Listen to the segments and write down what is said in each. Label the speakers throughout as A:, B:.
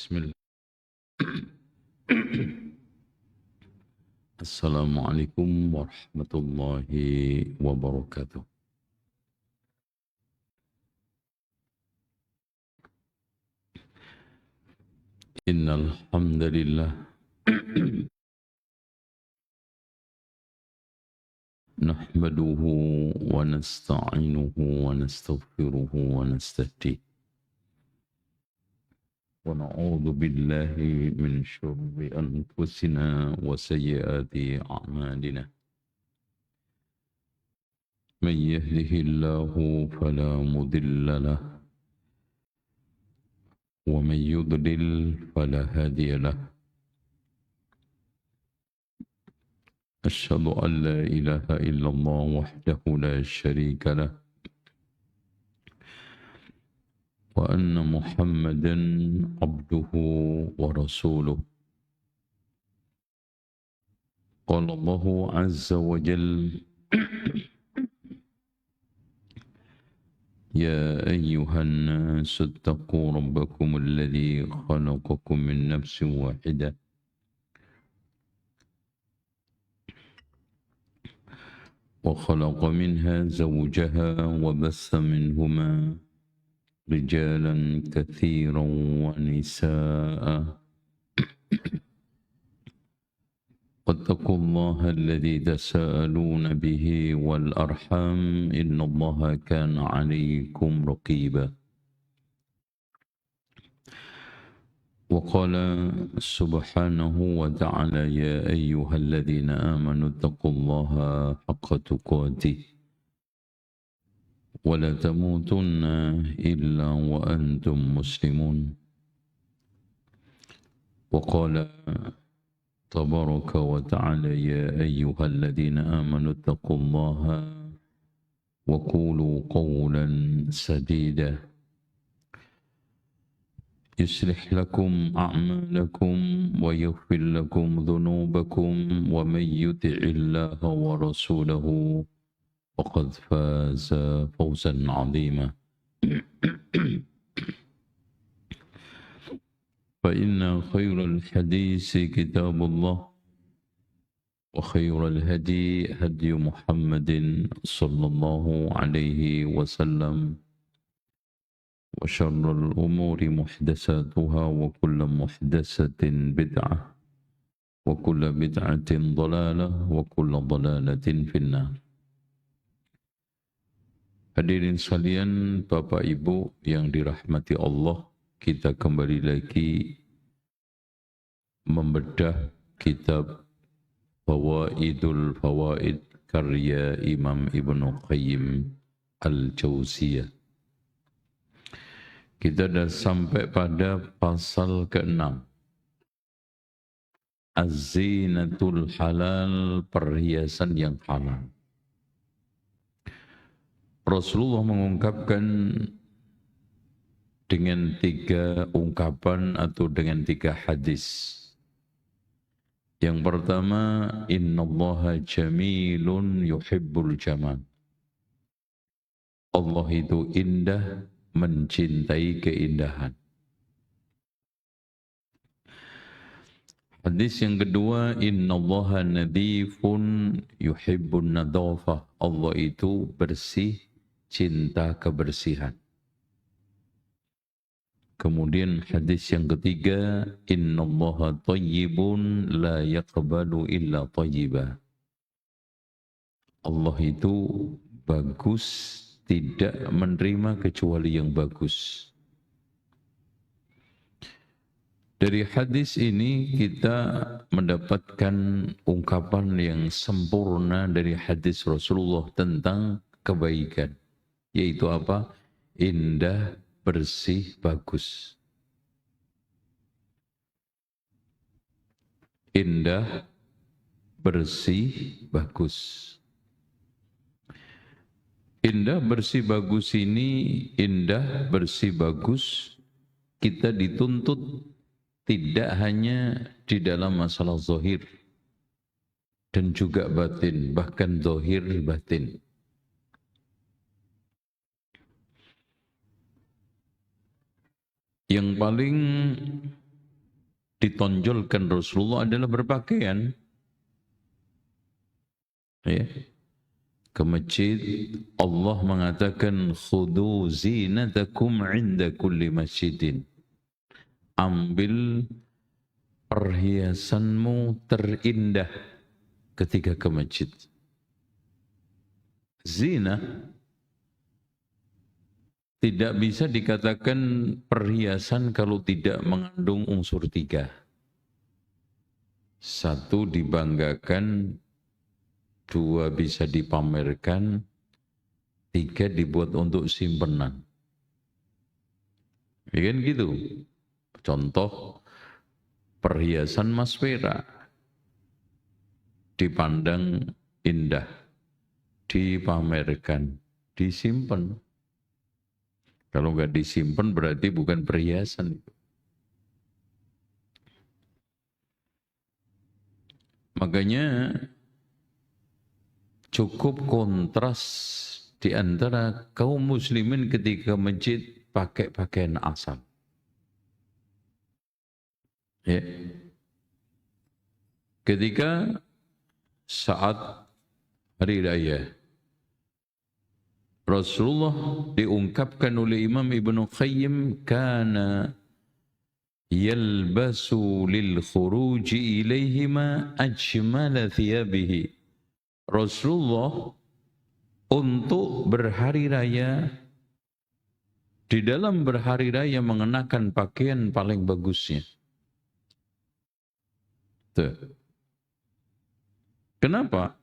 A: Bismillah. Assalamualaikum warahmatullahi wabarakatuh. Innal hamdalillah nahmaduhu wa nasta'inuhu wa nastaghfiruhu wa nastahdiih. Wa na'udzu billahi min syururi anfusina wa sayyiati a'malina. Man yahdihillahu fala mudilla lahu wa man yudlil fala hadiya lahu. Asyhadu an la ilaha illallah wahdahu la syarika lah wa anna Muhammadan abduhu wa rasuluh. Qala Allahu azza wa jalla يا أيها الناس اتقوا ربكم الذي خلقكم من نفس واحدة وخلق منها زوجها وبث منهما رجالا كثيرا ونساء واتقوا الله الذي تساءلون به والأرحام إن الله كان عليكم رقيبا. وقال سبحانه وتعالى يا أيها الذين آمنوا اتقوا الله حق تقاته ولا تموتن إلا وأنتم مسلمون. وقال تبارك وتعالى يا أيها الذين آمنوا اتقوا الله وقولوا قولا سديدا يصلح لكم أعمالكم ويغفر لكم ذنوبكم ومن يطع الله ورسوله فقد فاز فوزا عظيما. فإن خير الحديث كتاب الله وخير الهدي هدي محمد صلى الله عليه وسلم وشر الأمور محدثاتها وكل محدثة بدعة وكل بدعة ضلالة وكل ضلالة في النار. Hadirin sekalian, Bapak Ibu yang dirahmati Allah, kita kembali lagi membedah kitab Fawaidul Fawaid karya Imam Ibnu Qayyim Al-Jauziyah. Kita dah sampai pada pasal ke-6. Az-zinatul halal, perhiasan yang halal. Rasulullah mengungkapkan dengan 3 ungkapan atau dengan 3 hadis. Yang pertama, innallaha jamilun yuhibbul jamal. Allah itu indah, mencintai keindahan. Hadis yang kedua, innallaha nadhifun yuhibbun nadhafah. Allah itu bersih, cinta kebersihan. Kemudian hadis yang ketiga, innallaha thayyibun la yaqbalu illa thayyiba. Allah itu bagus, tidak menerima kecuali yang bagus. Dari hadis ini kita mendapatkan ungkapan yang sempurna dari hadis Rasulullah tentang kebaikan. Yaitu apa? Indah, bersih, bagus. Indah, bersih, bagus. Indah, bersih, bagus ini, indah, bersih, bagus, kita dituntut tidak hanya di dalam masalah zahir dan juga batin, bahkan zahir batin. Yang paling ditonjolkan Rasulullah adalah berpakaian. Ya. Ke masjid, Allah mengatakan khudhu zinatakum inda kulli masjidin. Ambil perhiasanmu terindah ketika ke masjid. Zina tidak bisa dikatakan perhiasan kalau tidak mengandung unsur 3. 1 dibanggakan, 2 bisa dipamerkan, 3 dibuat untuk simpenan. Ya kan gitu. Contoh, perhiasan emas perak dipandang indah, dipamerkan, disimpan. Kalau nggak disimpan berarti bukan perhiasan. Makanya cukup kontras di antara kaum muslimin ketika masjid pakai pakaian asal. Ya. Ketika saat hari raya, Rasulullah diungkapkan oleh Imam Ibnu Qayyim, kana yalbasu lil khuruji ilaihima ajmala thiyabihi. Rasulullah untuk berhari raya, di dalam berhari raya mengenakan pakaian paling bagusnya. Tuh. Kenapa?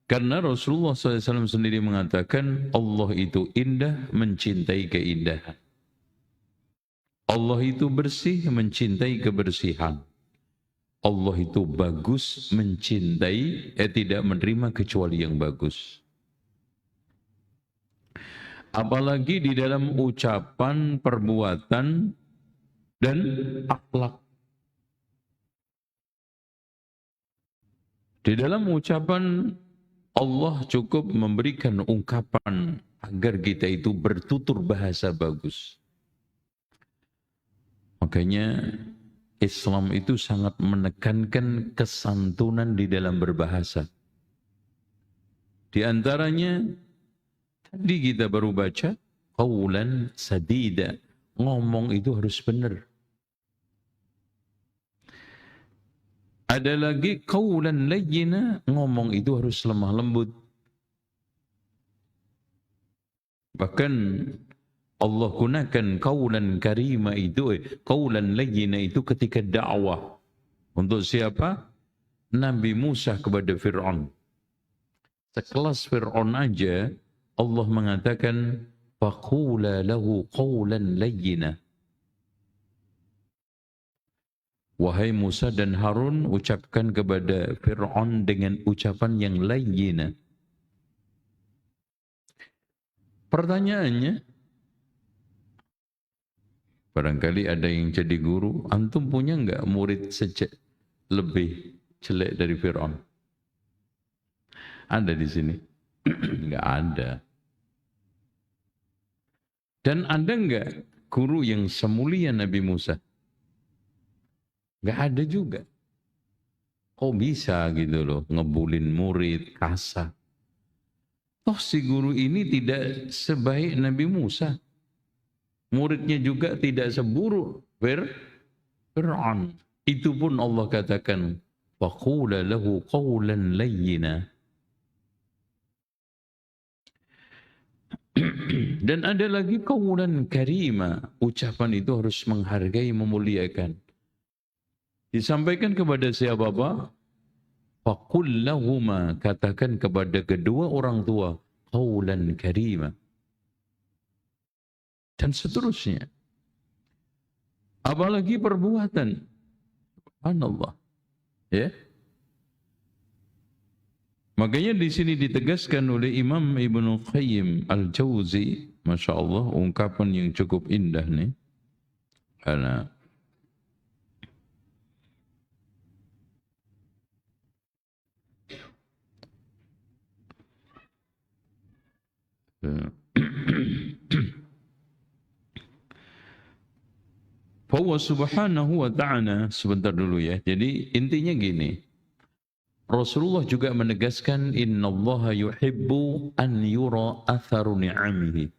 A: Karena Rasulullah SAW sendiri mengatakan Allah itu indah, mencintai keindahan. Allah itu bersih, mencintai kebersihan. Allah itu bagus, mencintai, tidak menerima kecuali yang bagus. Apalagi di dalam ucapan, perbuatan, dan akhlak. Di dalam ucapan, Allah cukup memberikan ungkapan agar kita itu bertutur bahasa bagus. Makanya Islam itu sangat menekankan kesantunan di dalam berbahasa. Di antaranya, tadi kita baru baca, qawlan sadida. Ngomong itu harus benar. Ada lagi qawlan layyina, ngomong itu harus lemah lembut. Bahkan Allah gunakan qawlan karima itu, qawlan layyina itu ketika dakwah. Untuk siapa? Nabi Musa kepada Fir'aun. Sekelas Fir'aun aja, Allah mengatakan, faqula lahu qawlan layyina. Wahai Musa dan Harun, ucapkan kepada Fir'aun dengan ucapan yang layyina. Pertanyaannya, barangkali ada yang jadi guru, antum punya enggak murid lebih jelek dari Fir'aun? Ada di sini? Enggak ada. Dan ada enggak guru yang semulia Nabi Musa? Enggak ada juga. Kok bisa gitu loh, ngebulin murid, kasar. Toh si guru ini tidak sebaik Nabi Musa. Muridnya juga tidak seburuk Fir'aun. Itu pun Allah katakan, faqula lahu qawlan layyina. Dan ada lagi qawlan karima. Ucapan itu harus menghargai, memuliakan. Disampaikan kepada siapa, Pak? Faqul lahuma, katakan kepada kedua orang tua, qawlan karima. Dan seterusnya. Apalagi perbuatan. Subhanallah. Ya. Makanya di sini ditegaskan oleh Imam Ibnu Qayyim Al-Jauzi, Masya Allah, ungkapan yang cukup indah nih. Karena Fahuwa subhanahu wa ta'ala, sebentar dulu ya. Jadi intinya gini, Rasulullah juga menegaskan innallaha yuhibbu an yura atharu ni'amihi.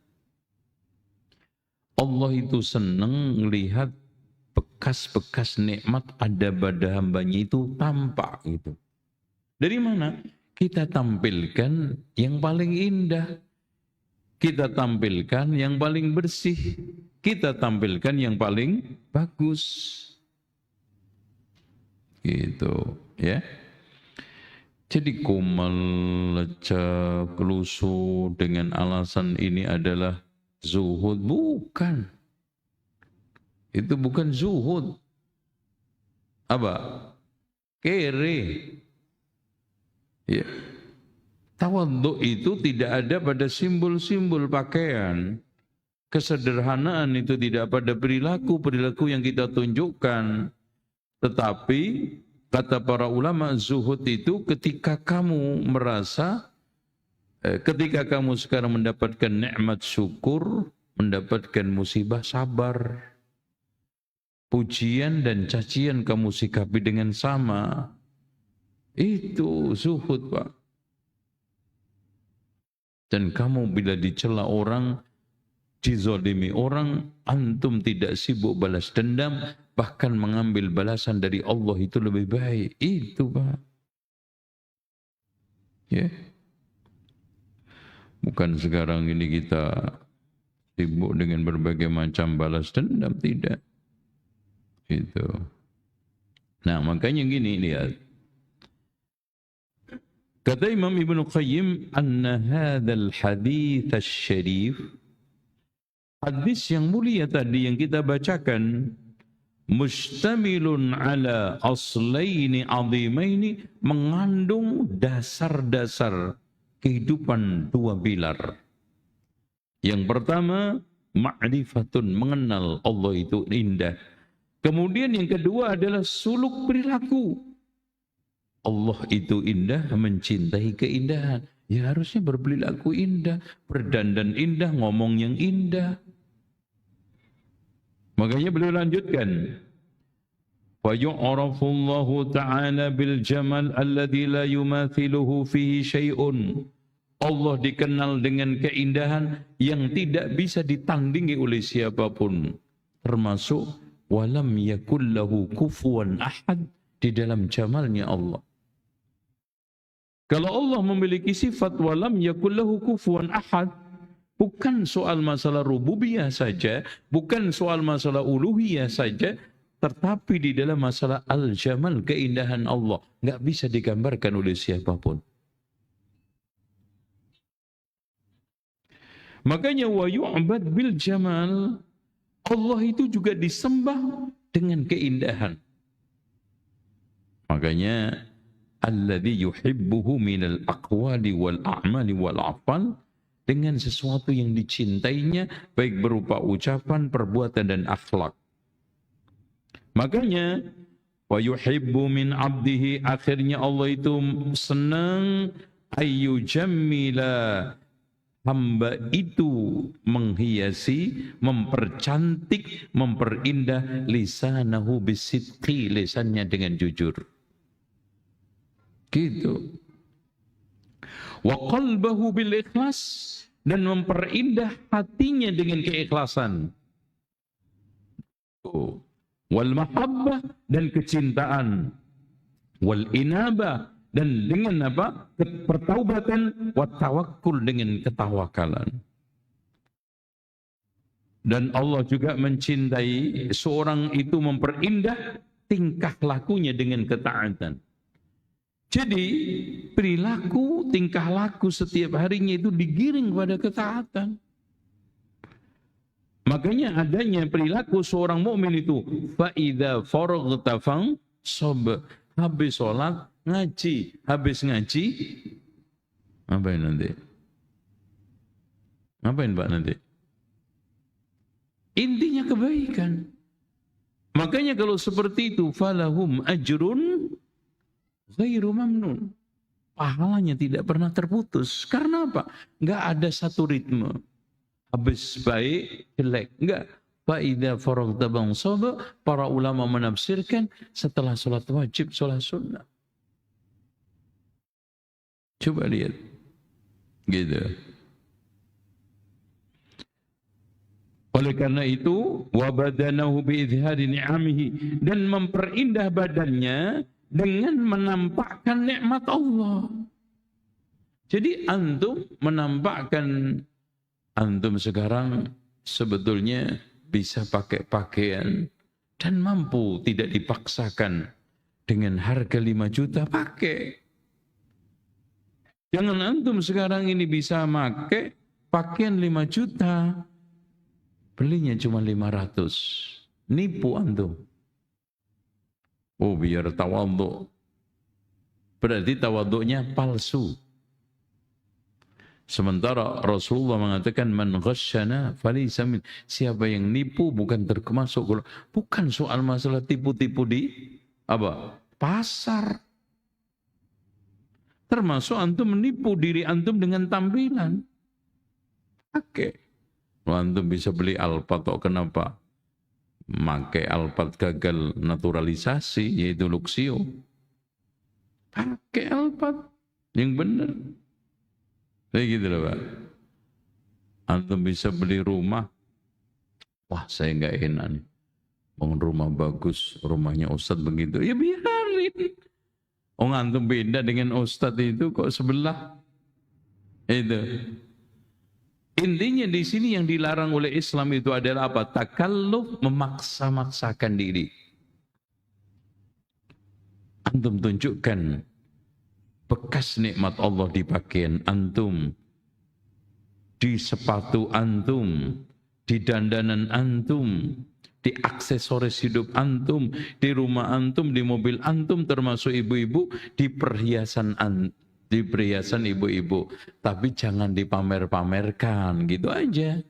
A: Allah itu senang melihat bekas-bekas nikmat ada pada hambanya itu tampak gitu. Dari mana? Kita tampilkan yang paling indah. Kita tampilkan yang paling bersih. Kita tampilkan yang paling bagus. Gitu, ya. Jadi kumal, lecak, lusuh dengan alasan ini adalah zuhud. Bukan. Itu bukan zuhud. Apa? Kere. Ya. Tawadhu itu tidak ada pada simbol-simbol pakaian. Kesederhanaan itu tidak pada perilaku yang kita tunjukkan. Tetapi kata para ulama, zuhud itu ketika kamu merasa, ketika kamu sekarang mendapatkan nikmat syukur, mendapatkan musibah sabar. Pujian dan cacian kamu sikapi dengan sama. Itu zuhud, Pak. Dan kamu bila dicela orang, dizolimi orang, antum tidak sibuk balas dendam, bahkan mengambil balasan dari Allah itu lebih baik. Itu, Pak. Ya. Bukan sekarang ini kita sibuk dengan berbagai macam balas dendam, tidak. Itu. Nah, makanya gini, lihat. Kata Imam Ibnu Qayyim, anna hadzal hadits asy-syarif, hadis yang mulia tadi yang kita bacakan, mustamilun ala aslaini azimaini, mengandung dasar-dasar kehidupan dua pilar. Yang pertama, ma'rifatun, mengenal Allah itu indah. Kemudian yang kedua adalah suluk perilaku. Allah itu indah, mencintai keindahan. Ya harusnya berperilaku indah, berdandan indah, ngomong yang indah. Makanya beliau lanjutkan, wa yu'rafu Allah ta'ala bil jamal alladhi la yumathiluhu fihi syai'un. Allah dikenal dengan keindahan yang tidak bisa ditandingi oleh siapapun, termasuk walam yakul lahu kufuwan ahad, di dalam jamalnya Allah. Kalau Allah memiliki sifat walam yakul lahu kufuwan ahad, bukan soal masalah rububiyah saja, bukan soal masalah uluhiyah saja, tetapi di dalam masalah al-jamal, keindahan Allah, nggak bisa digambarkan oleh siapapun. Makanya wa yu'bad bil jamal, Allah itu juga disembah dengan keindahan. Makanya alladzi yuhibbuhu minal aqwali wal a'mali wal afal, dengan sesuatu yang dicintainya baik berupa ucapan, perbuatan dan akhlak. Makanya wa yuhibbu min 'abdihi, akhirnya Allah itu senang ayyujammila, hamba itu menghiasi, mempercantik, memperindah lisanahu bisidqi, lisannya dengan jujur. Gitu. Wa qalbahu bil ikhlas, dan memperindah hatinya dengan keikhlasan. Wal mahabbah, dan kecintaan. Wal inabah, dan dengan apa? Pertaubatan. Wa tawakkul, dengan ketawakalan. Dan Allah juga mencintai seorang itu memperindah tingkah lakunya dengan ketaatan. Jadi perilaku, tingkah laku setiap harinya itu digiring pada ketaatan. Makanya adanya perilaku seorang mukmin itu, fa idza faraghta fansab, habis sholat ngaji, habis ngaji ngapain nanti? Ngapain Pak nanti? Intinya kebaikan. Makanya kalau seperti itu, falahum ajrun ghairu mamnun, pahalanya tidak pernah terputus. Karena apa? Enggak ada satu ritme. Habis baik, jelek. Enggak. Fa idza faraghta fansab, para ulama menafsirkan setelah sholat wajib, sholat sunnah. Coba lihat. Gitu. Oleh karena itu, wabadanahu biizhari ni'amihi, dan memperindah badannya dengan menampakkan nikmat Allah. Jadi antum menampakkan, antum sekarang sebetulnya bisa pakai pakaian dan mampu, tidak dipaksakan dengan harga 5 juta, pakai. Jangan antum sekarang ini bisa pakai pakaian 5 juta, belinya cuma 500. Nipu antum. Oh, biar tawadhu. Berarti tawadhunya palsu. Sementara Rasulullah mengatakan man ghasyana falaysa min. Siapa yang nipu bukan termasuk. Bukan soal masalah tipu-tipu di pasar. Termasuk antum menipu diri antum dengan tampilan. Pakai. Antum bisa beli Alphard, kok kenapa? Pakai Alphard gagal naturalisasi, yaitu Luxio. Pakai Alphard yang benar. Kayak gitu loh, Pak. Antum bisa beli rumah. Wah, saya nggak enak nih. Bangun rumah bagus, rumahnya Ustadz begitu. Ya biarin. Oh, antum beda dengan Ustadz itu kok sebelah. Itu. Intinya di sini yang dilarang oleh Islam itu adalah apa? Takalluf, memaksa-maksakan diri. Antum tunjukkan bekas nikmat Allah di pakaian antum, di sepatu antum, di dandanan antum, di aksesoris hidup antum, di rumah antum, di mobil antum, termasuk ibu-ibu, di perhiasan antum. Di perhiasan ibu-ibu, tapi jangan dipamer-pamerkan, gitu aja.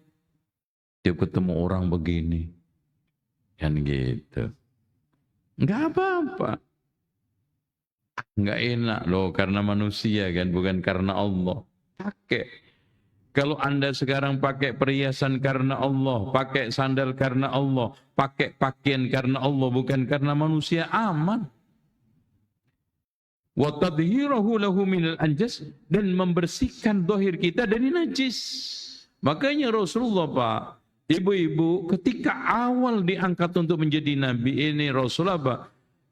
A: Dia ketemu orang begini, kan gitu. Enggak apa-apa. Enggak enak loh, karena manusia kan, bukan karena Allah. Pakai. Kalau Anda sekarang pakai perhiasan karena Allah, pakai sandal karena Allah, pakai pakaian karena Allah, bukan karena manusia, aman. Wa tadhhirahu lahu minal anjas, dan membersihkan zahir kita dari najis. Makanya Rasulullah, Pak, ibu-ibu ketika awal diangkat untuk menjadi nabi ini, Rasulullah apa?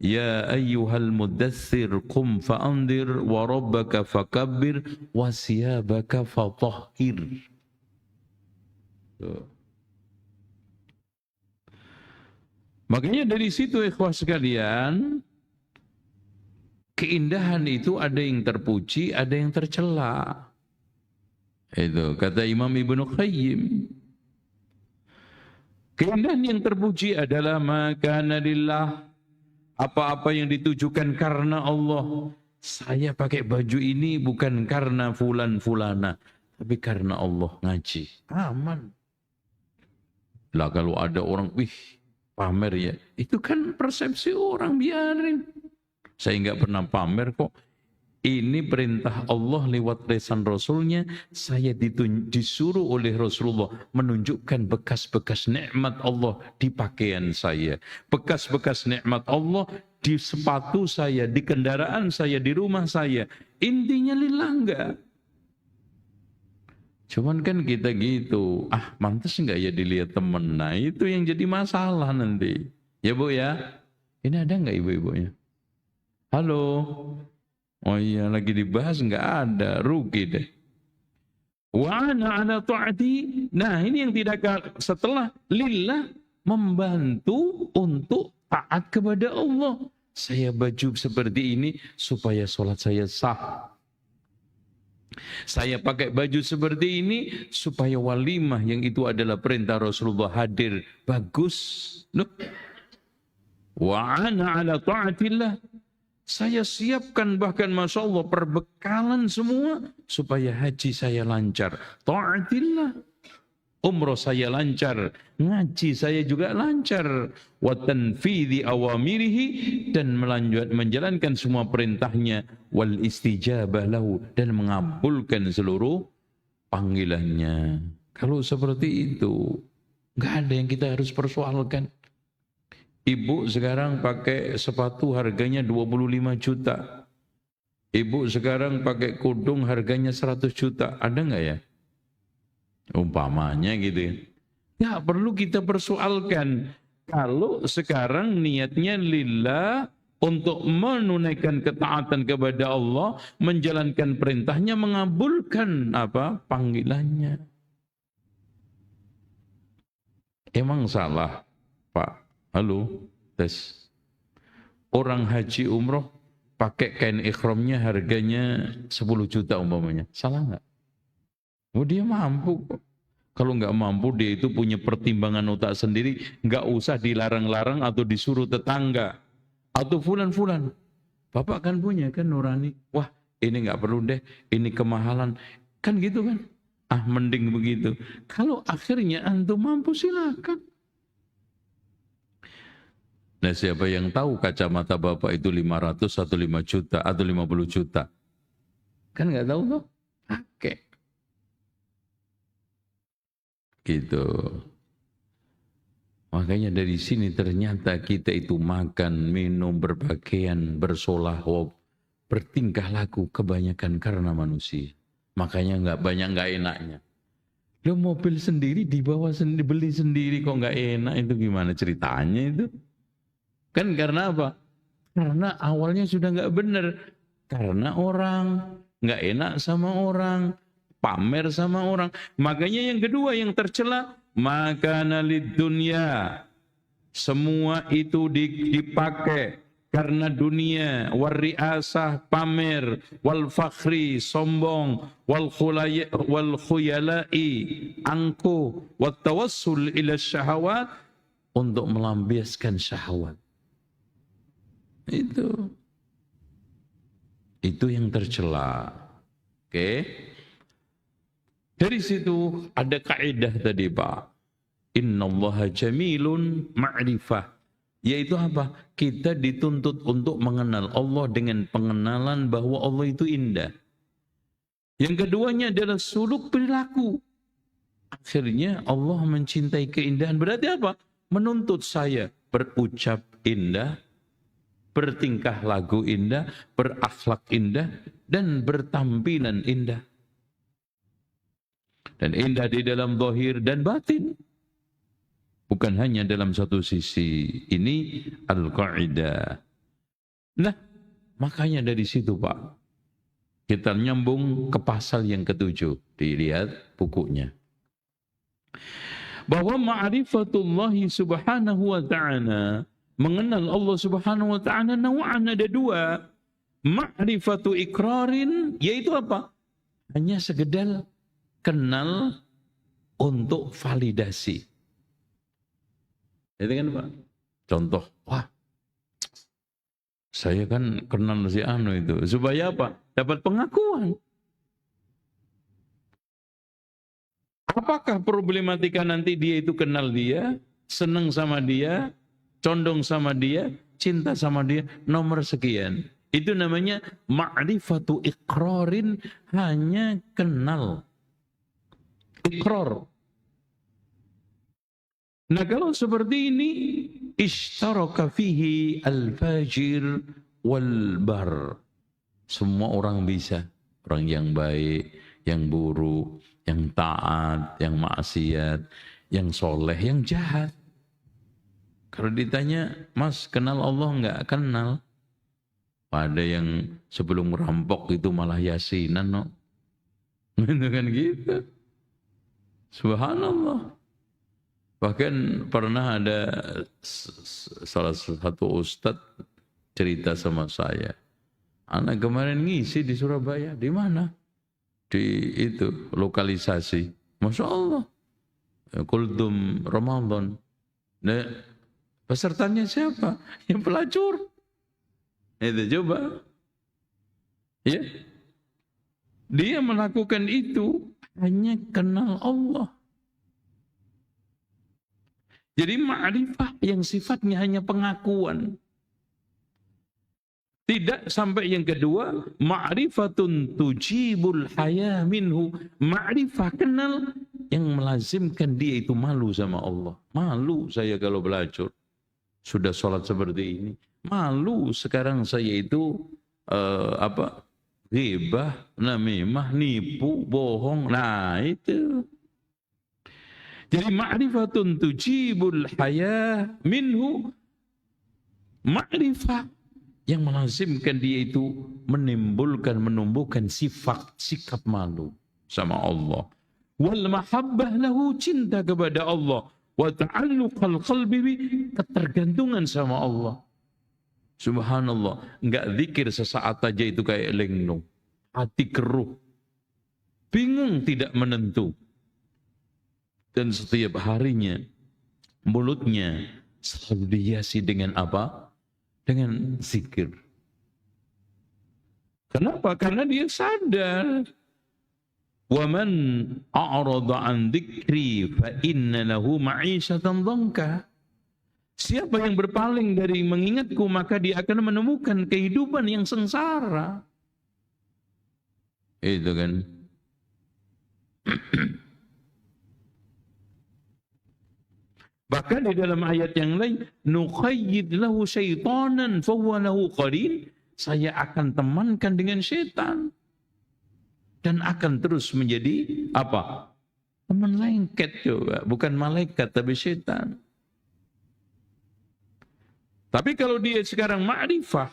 A: Ya ayyuhal muddaththir qum fa'andir wa rabbaka fakabbir wa siyabaka fatahhir. Makanya dari situ ikhwah sekalian, keindahan itu ada yang terpuji, ada yang tercela. Itu kata Imam Ibnu Qayyim. Keindahan yang terpuji adalah maka lillah, apa-apa yang ditujukan karena Allah. Saya pakai baju ini bukan karena fulan-fulana, tapi karena Allah, ngaji. Aman. Lah kalau ada orang, wih pamer ya, itu kan persepsi orang, biarin. Saya nggak pernah pamer kok. Ini perintah Allah lewat lisan Rasulnya. Saya disuruh oleh Rasulullah menunjukkan bekas-bekas nikmat Allah di pakaian saya. Bekas-bekas nikmat Allah di sepatu saya, di kendaraan saya, di rumah saya. Intinya lillah enggak. Cuman kan kita gitu. Ah, mantas enggak ya dilihat temen. Nah, itu yang jadi masalah nanti. Ya Bu ya. Ini ada enggak ibu-ibunya? Halo. Oh iya, lagi dibahas enggak ada, rugi deh. Wa ana ala ta'ati. Nah, ini yang tidak setelah lillah, membantu untuk taat kepada Allah. Saya baju seperti ini supaya sholat saya sah. Saya pakai baju seperti ini supaya walimah yang itu adalah perintah Rasulullah hadir. Bagus. Loh. Wa ana ala ta'atillah. Saya siapkan bahkan Masya Allah perbekalan semua supaya haji saya lancar. Ta'atillah. Umroh saya lancar. Ngaji saya juga lancar. Wa tanfidhi awamirihi. Dan menjalankan semua perintahnya. Wal istijabah lahu. Dan mengabulkan seluruh panggilannya. Kalau seperti itu, Nggak ada yang kita harus persoalkan. Ibu sekarang pakai sepatu harganya 25 juta. Ibu sekarang pakai kudung harganya 100 juta. Ada nggak ya? Umpamanya gitu ya. Nggak perlu kita persoalkan. Kalau sekarang niatnya lillah untuk menunaikan ketaatan kepada Allah, menjalankan perintahnya, mengabulkan panggilannya. Emang salah, Pak? Halo, tes. Orang haji umroh pakai kain ikhramnya harganya 10 juta umpamanya. Salah nggak? Oh, dia mampu kok. Kalau nggak mampu, dia itu punya pertimbangan otak sendiri, nggak usah dilarang-larang atau disuruh tetangga atau fulan-fulan. Bapak kan punya kan nurani. Wah, ini nggak perlu deh, ini kemahalan. Kan gitu kan? Ah, mending begitu. Kalau akhirnya antum mampu, silakan. Nah, siapa yang tahu kacamata Bapak itu 500 atau 5 juta atau 50 juta? Kan nggak tahu tuh. Pakai. Gitu. Makanya dari sini ternyata kita itu makan, minum, berpakaian, bersolawat, bertingkah laku kebanyakan karena manusia. Makanya nggak enaknya. Lo mobil sendiri dibawa sendiri, beli sendiri kok nggak enak, itu gimana ceritanya itu? Kan karena apa? Karena awalnya sudah nggak benar. Karena orang nggak enak sama orang, pamer sama orang. Makanya yang kedua yang tercela, makana lid dunya. Semua itu dipakai karena dunia, wal riasah, pamer, wal fakhri, sombong, wal khuyalai, angkuh, wat tawassul ila syahawat, untuk melampiaskan syahwat. Itu yang tercela. Oke. Dari situ ada kaidah tadi, Pak. Innallaha jamilun ma'rifah. Yaitu apa? Kita dituntut untuk mengenal Allah dengan pengenalan bahwa Allah itu indah. Yang keduanya adalah suluk perilaku. Akhirnya Allah mencintai keindahan. Berarti apa? Menuntut saya berucap indah, bertingkah laku indah, berakhlak indah, dan bertampilan indah. Dan indah di dalam zahir dan batin. Bukan hanya dalam satu sisi. Ini al-qaidah. Nah, makanya dari situ, Pak, kita nyambung ke pasal yang ke-7. Dilihat bukunya. Bahwa ma'rifatullahi subhanahu wa ta'ala, mengenal Allah subhanahu wa ta'ala naw'an, ada dua. Ma'rifatu ikrarin, yaitu apa? Hanya sekedar kenal untuk validasi. Itu kan, Pak? Contoh, wah, saya kan kenal si Anu itu. Supaya apa? Dapat pengakuan. Apakah problematika nanti dia itu kenal dia, senang sama dia, condong sama dia, cinta sama dia, nomor sekian. Itu namanya ma'rifatu iqrarin, hanya kenal. Iqrar. Nah, kalau seperti ini, ishtaraka fihi al-fajir wal-bar. Semua orang bisa. Orang yang baik, yang buruk, yang taat, yang maksiat, yang soleh, yang jahat. Kalau ditanya, Mas kenal Allah? Enggak kenal. Ada yang sebelum merampok itu malah yasinan, no? Itu kan gitu. Subhanallah. Bahkan pernah ada salah satu ustadz cerita sama saya. Anak kemarin ngisi di Surabaya. Di mana? Di itu, lokalisasi. Masya Allah. Kultum Ramadan. Nah, pesertanya siapa? Yang pelacur. Itu coba. Ya. Dia melakukan itu hanya kenal Allah. Jadi ma'rifah yang sifatnya hanya pengakuan. Tidak sampai yang kedua, ma'rifatun tujibul haya minhu. Ma'rifah kenal yang melazimkan dia itu malu sama Allah. Malu saya kalau belajar. Sudah sholat seperti ini. Malu sekarang saya itu ghibah, namimah, nipu, bohong. Nah itu. Jadi ma'rifatun tujibul hayah minhu, ma'rifah yang melazimkan dia itu menumbuhkan sifat sikap malu sama Allah. Wal mahabbah lahu, cinta kepada Allah. Wa ta'alluqal qalbi, ketergantungan sama Allah. Subhanallah, enggak zikir sesaat aja itu kayak lengnong. Hati keruh. Bingung tidak menentu. Dan setiap harinya mulutnya selalu dihiasi dengan apa? Dengan zikir. Kenapa? Karena dia sadar. Wa man a'rada an dzikri fa inna lahu ma'isyatan dhanka. Siapa yang berpaling dari mengingatku, maka dia akan menemukan kehidupan yang sengsara. Itu kan. Bahkan di dalam ayat yang lain, nuqayyid lahu syaitanan fahuwa lahu qarin. Saya akan temankan dengan setan. Dan akan terus menjadi apa? Teman lengket coba. Bukan malaikat tapi setan. Tapi kalau dia sekarang ma'rifah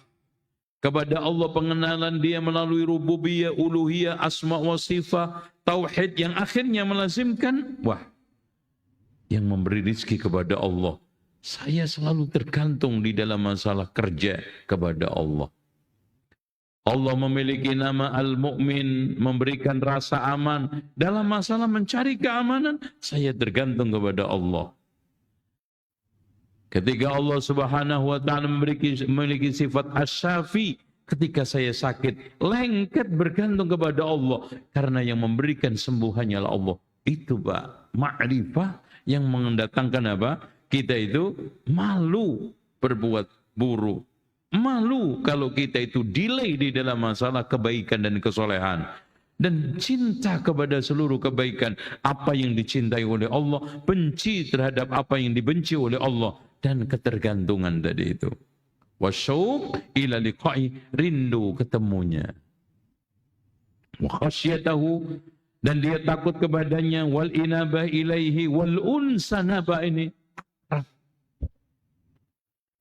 A: kepada Allah, pengenalan dia melalui rububiyah, uluhiyah, asma wa sifat, tauhid yang akhirnya melazimkan, wah, yang memberi rezeki kepada Allah. Saya selalu tergantung di dalam masalah kerja kepada Allah. Allah memiliki nama Al-Mu'min, memberikan rasa aman. Dalam masalah mencari keamanan, saya tergantung kepada Allah. Ketika Allah Subhanahu wa ta'ala memiliki sifat Asy-Syafi, ketika saya sakit, lengket bergantung kepada Allah. Karena yang memberikan sembuh hanyalah Allah. Itu Pak, ma'rifah yang mendatangkan apa? Kita itu malu berbuat buruk. Malu kalau kita itu delay di dalam masalah kebaikan dan kesolehan. Dan cinta kepada seluruh kebaikan. Apa yang dicintai oleh Allah. Benci terhadap apa yang dibenci oleh Allah. Dan ketergantungan tadi itu. Wasyauq ila liqa'i, rindu ketemunya. Wa khasyatahu, dan dia takut kepadanya. Wal inabah ilaihi wal unsanabah ini.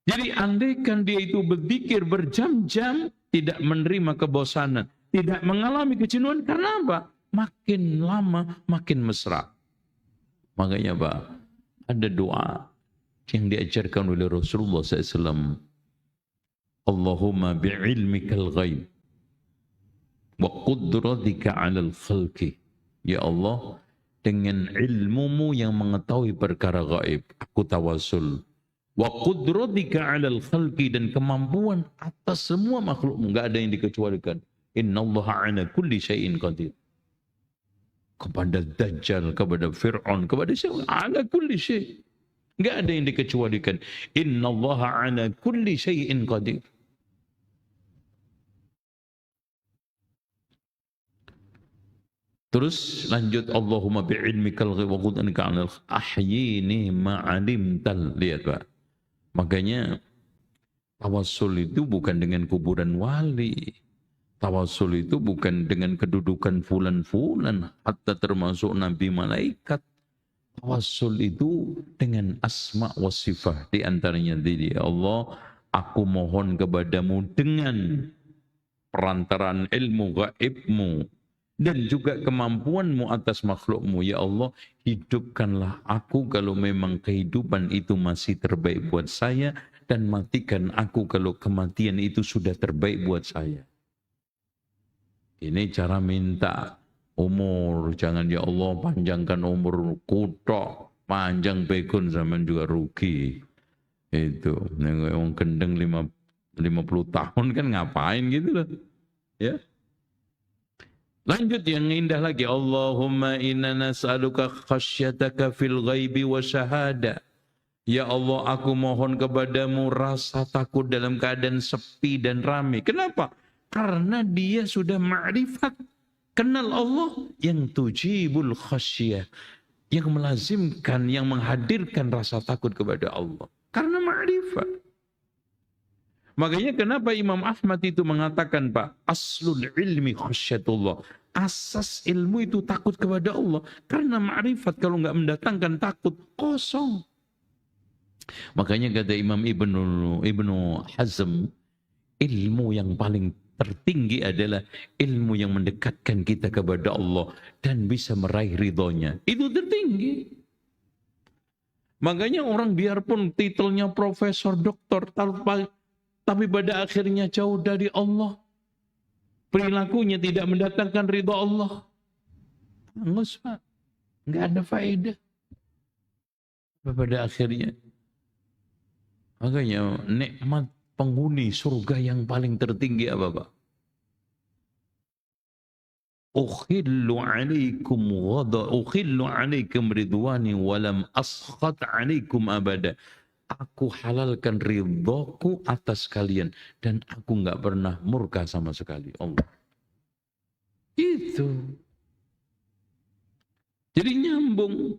A: Jadi andaikan dia itu berzikir berjam-jam, tidak menerima kebosanan, tidak mengalami kejenuhan, karena apa? Makin lama makin mesra. Makanya Pak, ada doa yang diajarkan oleh Rasulullah SAW. Allahumma bi'ilmikal ghaib wa qudratika 'alal khalqi. Ya Allah, dengan ilmumu yang mengetahui perkara gaib, aku tawasul. Wa qudratika 'alal khalqi, dan kemampuan atas semua makhlukmu, enggak ada yang dikecualikan. Innallaha 'ala kulli syai'in qadir. Kepada Dajjal, kepada Fir'aun, kepada siapa? 'Ala kulli syai'. Enggak ada yang dikecualikan. Innallaha 'ala kulli syai'in qadir. Terus lanjut, Allahumma bi'ilmikal ghaib wa qudratika 'alal ahyini ma'alimtal. Lihat Pak. Makanya tawassul itu bukan dengan kuburan wali. Tawassul itu bukan dengan kedudukan fulan-fulan, hatta termasuk nabi malaikat. Tawassul itu dengan asma wa sifat. Di antaranya diri Allah, aku mohon kepadamu dengan perantaraan ilmu gaibmu dan juga kemampuanmu atas makhlukmu. Ya Allah, hidupkanlah aku kalau memang kehidupan itu masih terbaik buat saya, dan matikan aku kalau kematian itu sudah terbaik buat saya. Ini cara minta umur. Jangan ya Allah panjangkan umur kutok, panjang bekun zaman juga rugi. Itu yang gendeng 50 tahun kan ngapain gitu loh. Ya. Lanjut yang indah lagi. Allahumma inna nas'aluka khasyataka fil ghaibi wa syahada. Ya Allah, aku mohon kepadamu rasa takut dalam keadaan sepi dan ramai. Kenapa? Karena dia sudah ma'rifat, kenal Allah yang tujibul khasyah, yang melazimkan, yang menghadirkan rasa takut kepada Allah. Karena ma'rifat. Makanya kenapa Imam Ahmad itu mengatakan, Pak, aslul ilmi khasyatullah. Asas ilmu itu takut kepada Allah. Karena ma'rifat kalau nggak mendatangkan takut, kosong. Makanya kata Imam Ibnu Hazm, ilmu yang paling tertinggi adalah ilmu yang mendekatkan kita kepada Allah dan bisa meraih ridhonya. Itu tertinggi. Makanya orang biarpun titelnya profesor, doktor, tapi pada akhirnya jauh dari Allah, perilakunya tidak mendatangkan ridho Allah, hangus, Pak, nggak ada faedah pada akhirnya. Makanya nikmat penghuni surga yang paling tertinggi apa, Pak? Ukhillu alaikum ridwani walam askhat alaikum abada. Aku halalkan ridhoku atas kalian dan aku nggak pernah murka sama sekali. Allah. Itu. Jadi nyambung.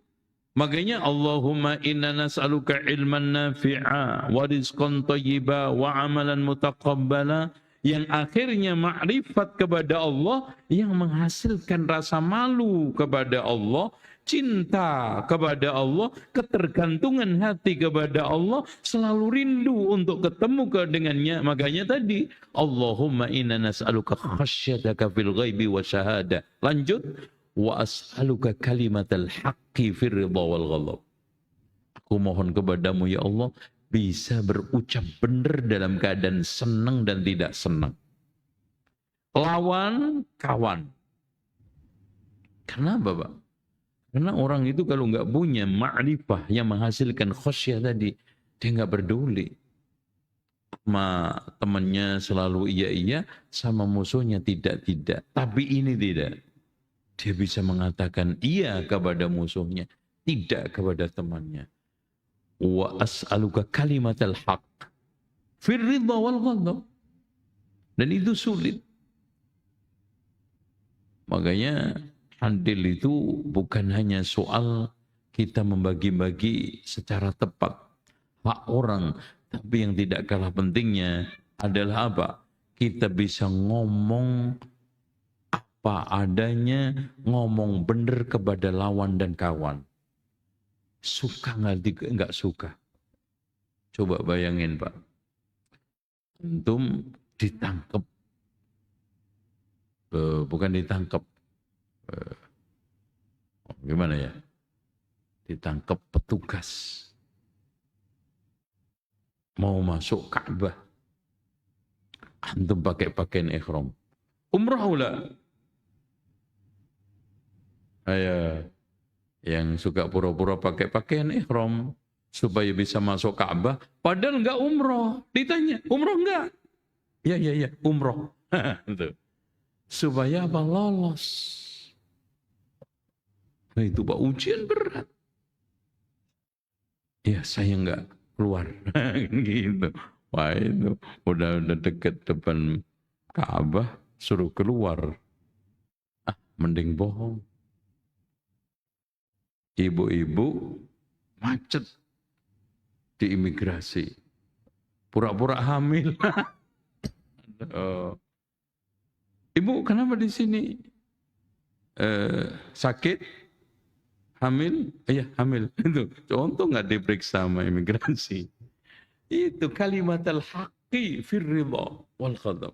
A: Makanya Allahumma inna nas'aluka ilman nafi'a wa rizqan thayyiba wa amalan mutaqabbala, yang akhirnya ma'rifat kepada Allah yang menghasilkan rasa malu kepada Allah, cinta kepada Allah, ketergantungan hati kepada Allah, selalu rindu untuk ketemu dengannya. Makanya tadi Allahumma inna nas'aluka khasyataka fil ghaibi wa syahada. Lanjut, wa as'aluka kalimatal haqqi fir ridha wal ghadab. Aku mohon kepadamu ya Allah bisa berucap benar dalam keadaan senang dan tidak senang. Lawan kawan. Kenapa, Pak? Karena orang itu kalau nggak punya ma'rifah yang menghasilkan khosyah tadi, dia nggak peduli. Sama temannya selalu iya-iya, sama musuhnya tidak-tidak. Tapi ini tidak. Dia bisa mengatakan iya kepada musuhnya, tidak kepada temannya. Wa as'aluka kalimatal haqq fir ridha wal ghadab. Dan itu sulit. Makanya adil itu bukan hanya soal kita membagi-bagi secara tepat hak orang, tapi yang tidak kalah pentingnya adalah apa? Kita bisa ngomong apa adanya, ngomong benar kepada lawan dan kawan. Suka nggak suka? Coba bayangin, Pak. Antum ditangkap. Bukan ditangkap. Gimana ya? Ditangkap petugas. Mau masuk Ka'bah. Antum pakai pakaian ihram. Umrah ulah. Yang suka pura-pura pakai pakaian ihram supaya bisa masuk Ka'bah, padahal enggak umroh. Ditanya, umroh enggak? Ya, umroh. Supaya apa? Lolos. Nah, itu Pak, ujian berat. Ya, saya enggak keluar. Gitu. Wah, itu udah deket depan Ka'bah, suruh keluar. Mending bohong. Ibu-ibu macet di imigrasi. Pura-pura hamil. Ibu kenapa di sini? Sakit? Hamil? Iya, hamil. Itu contoh nggak diperiksa sama imigrasi. Itu kalimatul haqqi fir ridha wal ghadab.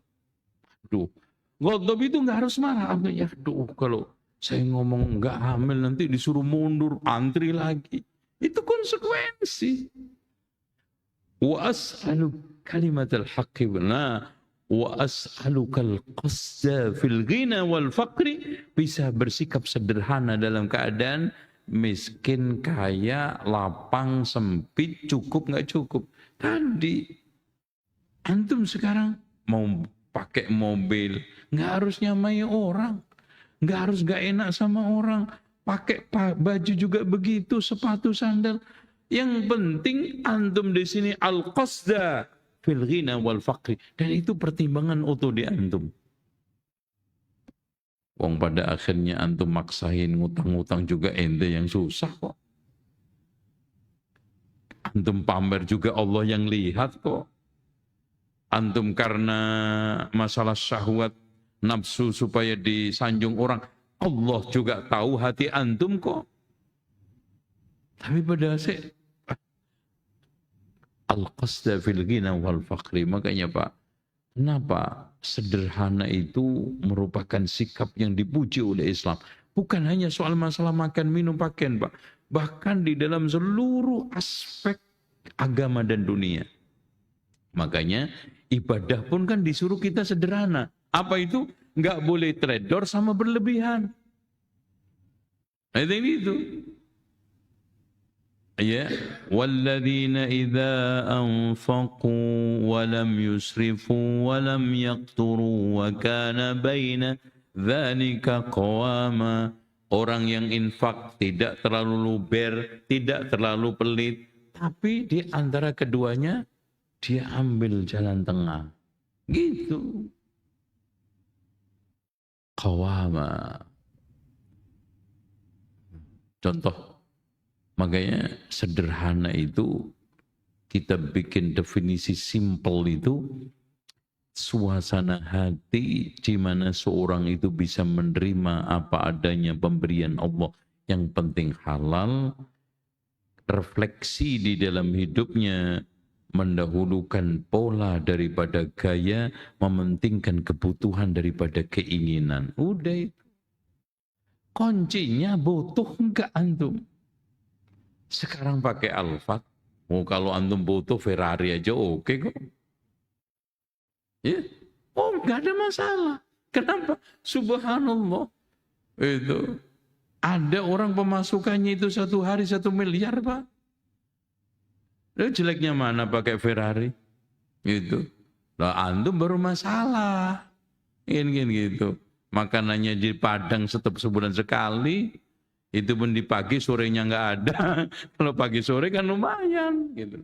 A: Aduh, ghadab itu nggak harus marah. Ya, aduh, kalau saya ngomong nggak hamil nanti disuruh mundur, antri lagi. Itu konsekuensi. Wa as'alu kalimatul haqqi wa as'alukal qasda fil ghina wal faqri, bisa bersikap sederhana dalam keadaan miskin, kaya, lapang, sempit, cukup nggak cukup. Tadi antum sekarang mau pakai mobil nggak harus nyamai orang. Nggak harus gak enak sama orang. Pakai baju juga begitu, sepatu, sandal. Yang penting antum di sini al-qasda fil ghina wal faqri. Dan itu pertimbangan otodi antum. Wong pada akhirnya antum maksain ngutang-ngutang juga ente yang susah kok. Antum pamer juga Allah yang lihat kok. Antum karena masalah syahwat nafsu supaya disanjung orang, Allah juga tahu hati antum kok. Tapi pada akhirnya al-qasda fil ghina wal faqri. Makanya Pak, kenapa sederhana itu merupakan sikap yang dipuji oleh Islam. Bukan hanya soal masalah makan, minum, pakaian Pak. Bahkan di dalam seluruh aspek agama dan dunia. Makanya ibadah pun kan disuruh kita sederhana. Apa itu? Nggak boleh trader sama berlebihan. Nah, itu. Ya, walladzina idza anfaqu wa lam yusrifu wa lam yaqturu wa kana baina dzalika qawama. Orang yang infak tidak terlalu luber, tidak terlalu pelit, tapi di antara keduanya dia ambil jalan tengah. Gitu. Qawama. Contoh. Makanya sederhana itu kita bikin definisi simple itu suasana hati di mana seorang itu bisa menerima apa adanya pemberian Allah, yang penting halal, refleksi di dalam hidupnya mendahulukan pola daripada gaya, mementingkan kebutuhan daripada keinginan. Udah itu. Kuncinya butuh enggak antum? Sekarang pakai Alphard, kalau antum butuh Ferrari aja oke kok. Ya, nggak ada masalah. Kenapa? Subhanallah. Itu ada orang pemasukannya itu satu hari 1 miliar Pak. Lalu jeleknya mana pakai Ferrari? Gitu. Lah antum baru masalah. Gini gitu. Makanannya di Padang sebulan sekali. Itu pun di pagi, sorenya nggak ada. Kalau pagi sore kan lumayan. Gitu.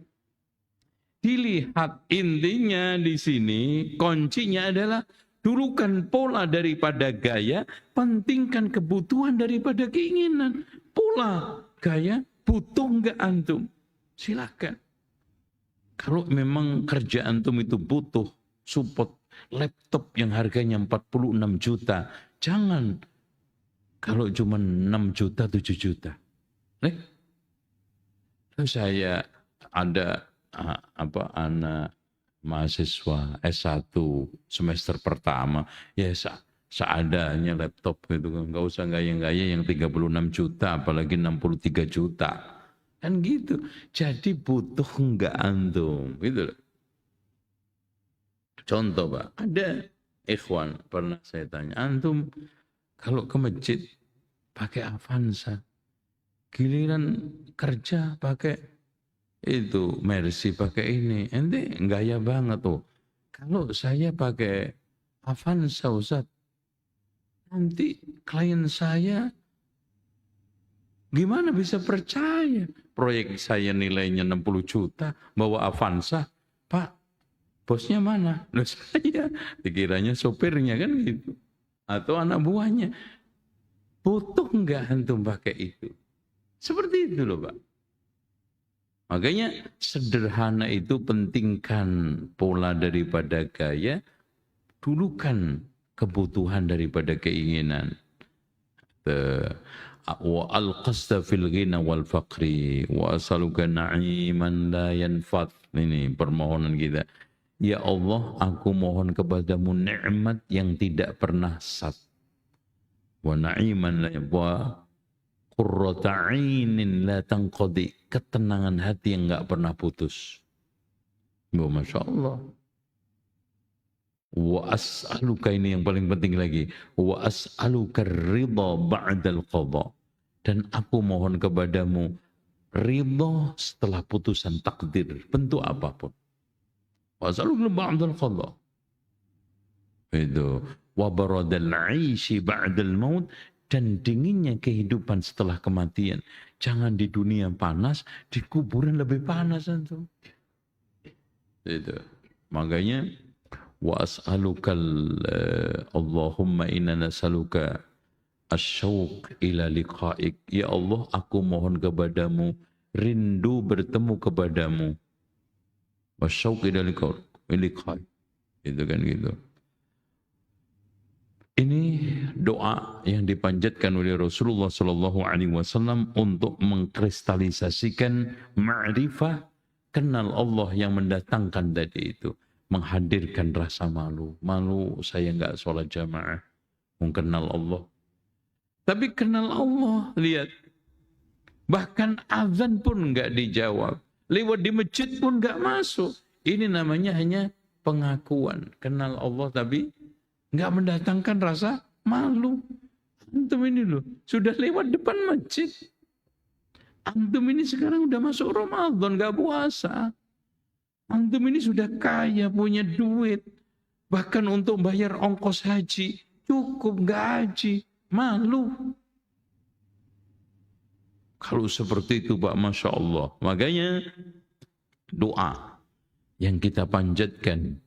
A: Dilihat intinya di sini, kuncinya adalah dulukan pola daripada gaya, pentingkan kebutuhan daripada keinginan. Pola, gaya, butuh nggak antum? Silakan. Kalau memang kerja antum itu butuh support laptop yang harganya 46 juta, jangan. Kalau cuma 6 juta, 7 juta. Terus saya ada anak mahasiswa S1 semester pertama. Ya seadanya laptop gitu kan. Nggak usah gaya-gaya yang 36 juta, apalagi 63 juta. Kan gitu. Jadi butuh enggak antum. Gitu loh. Contoh Pak, ada ikhwan pernah saya tanya, antum kalau ke masjid pakai Avanza, giliran kerja pakai itu Mercy, pakai ini, ente gaya banget tuh. Kalau saya pakai Avanza Ustaz, nanti klien saya gimana bisa percaya? Proyek saya nilainya 60 juta, bawa Avanza, Pak, bosnya mana? Loh saya, dikiranya sopirnya kan gitu. Atau anak buahnya. Butuh enggak antum pakai itu? Seperti itu loh Pak. Makanya sederhana itu pentingkan pola daripada gaya, dulukan kebutuhan daripada keinginan. Wa al-qasda fil ghina wal faqri wa asaluka na'iman la yanfad. Ini permohonan kita. Ya Allah, aku mohon kepadamu nikmat yang tidak pernah sat. Wa na'iman wa qurrata 'ainin la tanqadi. Ketenangan hati yang enggak pernah putus. Masya Allah. Wa as'aluka, ini yang paling penting lagi. Wa as'aluka ridha ba'dal qadha. Dan aku mohon kepadamu ridha setelah putusan takdir, bentuk apapun. Wa as'aluka ba'dal qadha. Itu wa baradal 'aishi ba'dal maut, dan dinginnya kehidupan setelah kematian. Jangan di dunia panas, di kuburan lebih panas antum. Itu. Makanya wa as'alukal Allahumma inna nas'aluka asyauq ila liqa'ik. Ya Allah, aku mohon kepadamu rindu bertemu kepadamu. Wasyauq ila liqa'ik. Itu kan gitu. Ini doa yang dipanjatkan oleh Rasulullah Sallallahu Alaihi Wasallam untuk mengkristalisasikan ma'rifah, kenal Allah yang mendatangkan tadi itu, menghadirkan rasa malu. Malu saya nggak sholat jamaah, mengenal Allah. Tapi kenal Allah, lihat. Bahkan azan pun nggak dijawab. Lewat di masjid pun nggak masuk. Ini namanya hanya pengakuan. Kenal Allah tapi nggak mendatangkan rasa malu. Antum ini loh, sudah lewat depan masjid. Antum ini sekarang udah masuk Ramadan, nggak puasa. Antum ini sudah kaya, punya duit. Bahkan untuk bayar ongkos haji, cukup nggak haji. Malu. Kalau seperti itu Pak, Masya Allah. Makanya doa yang kita panjatkan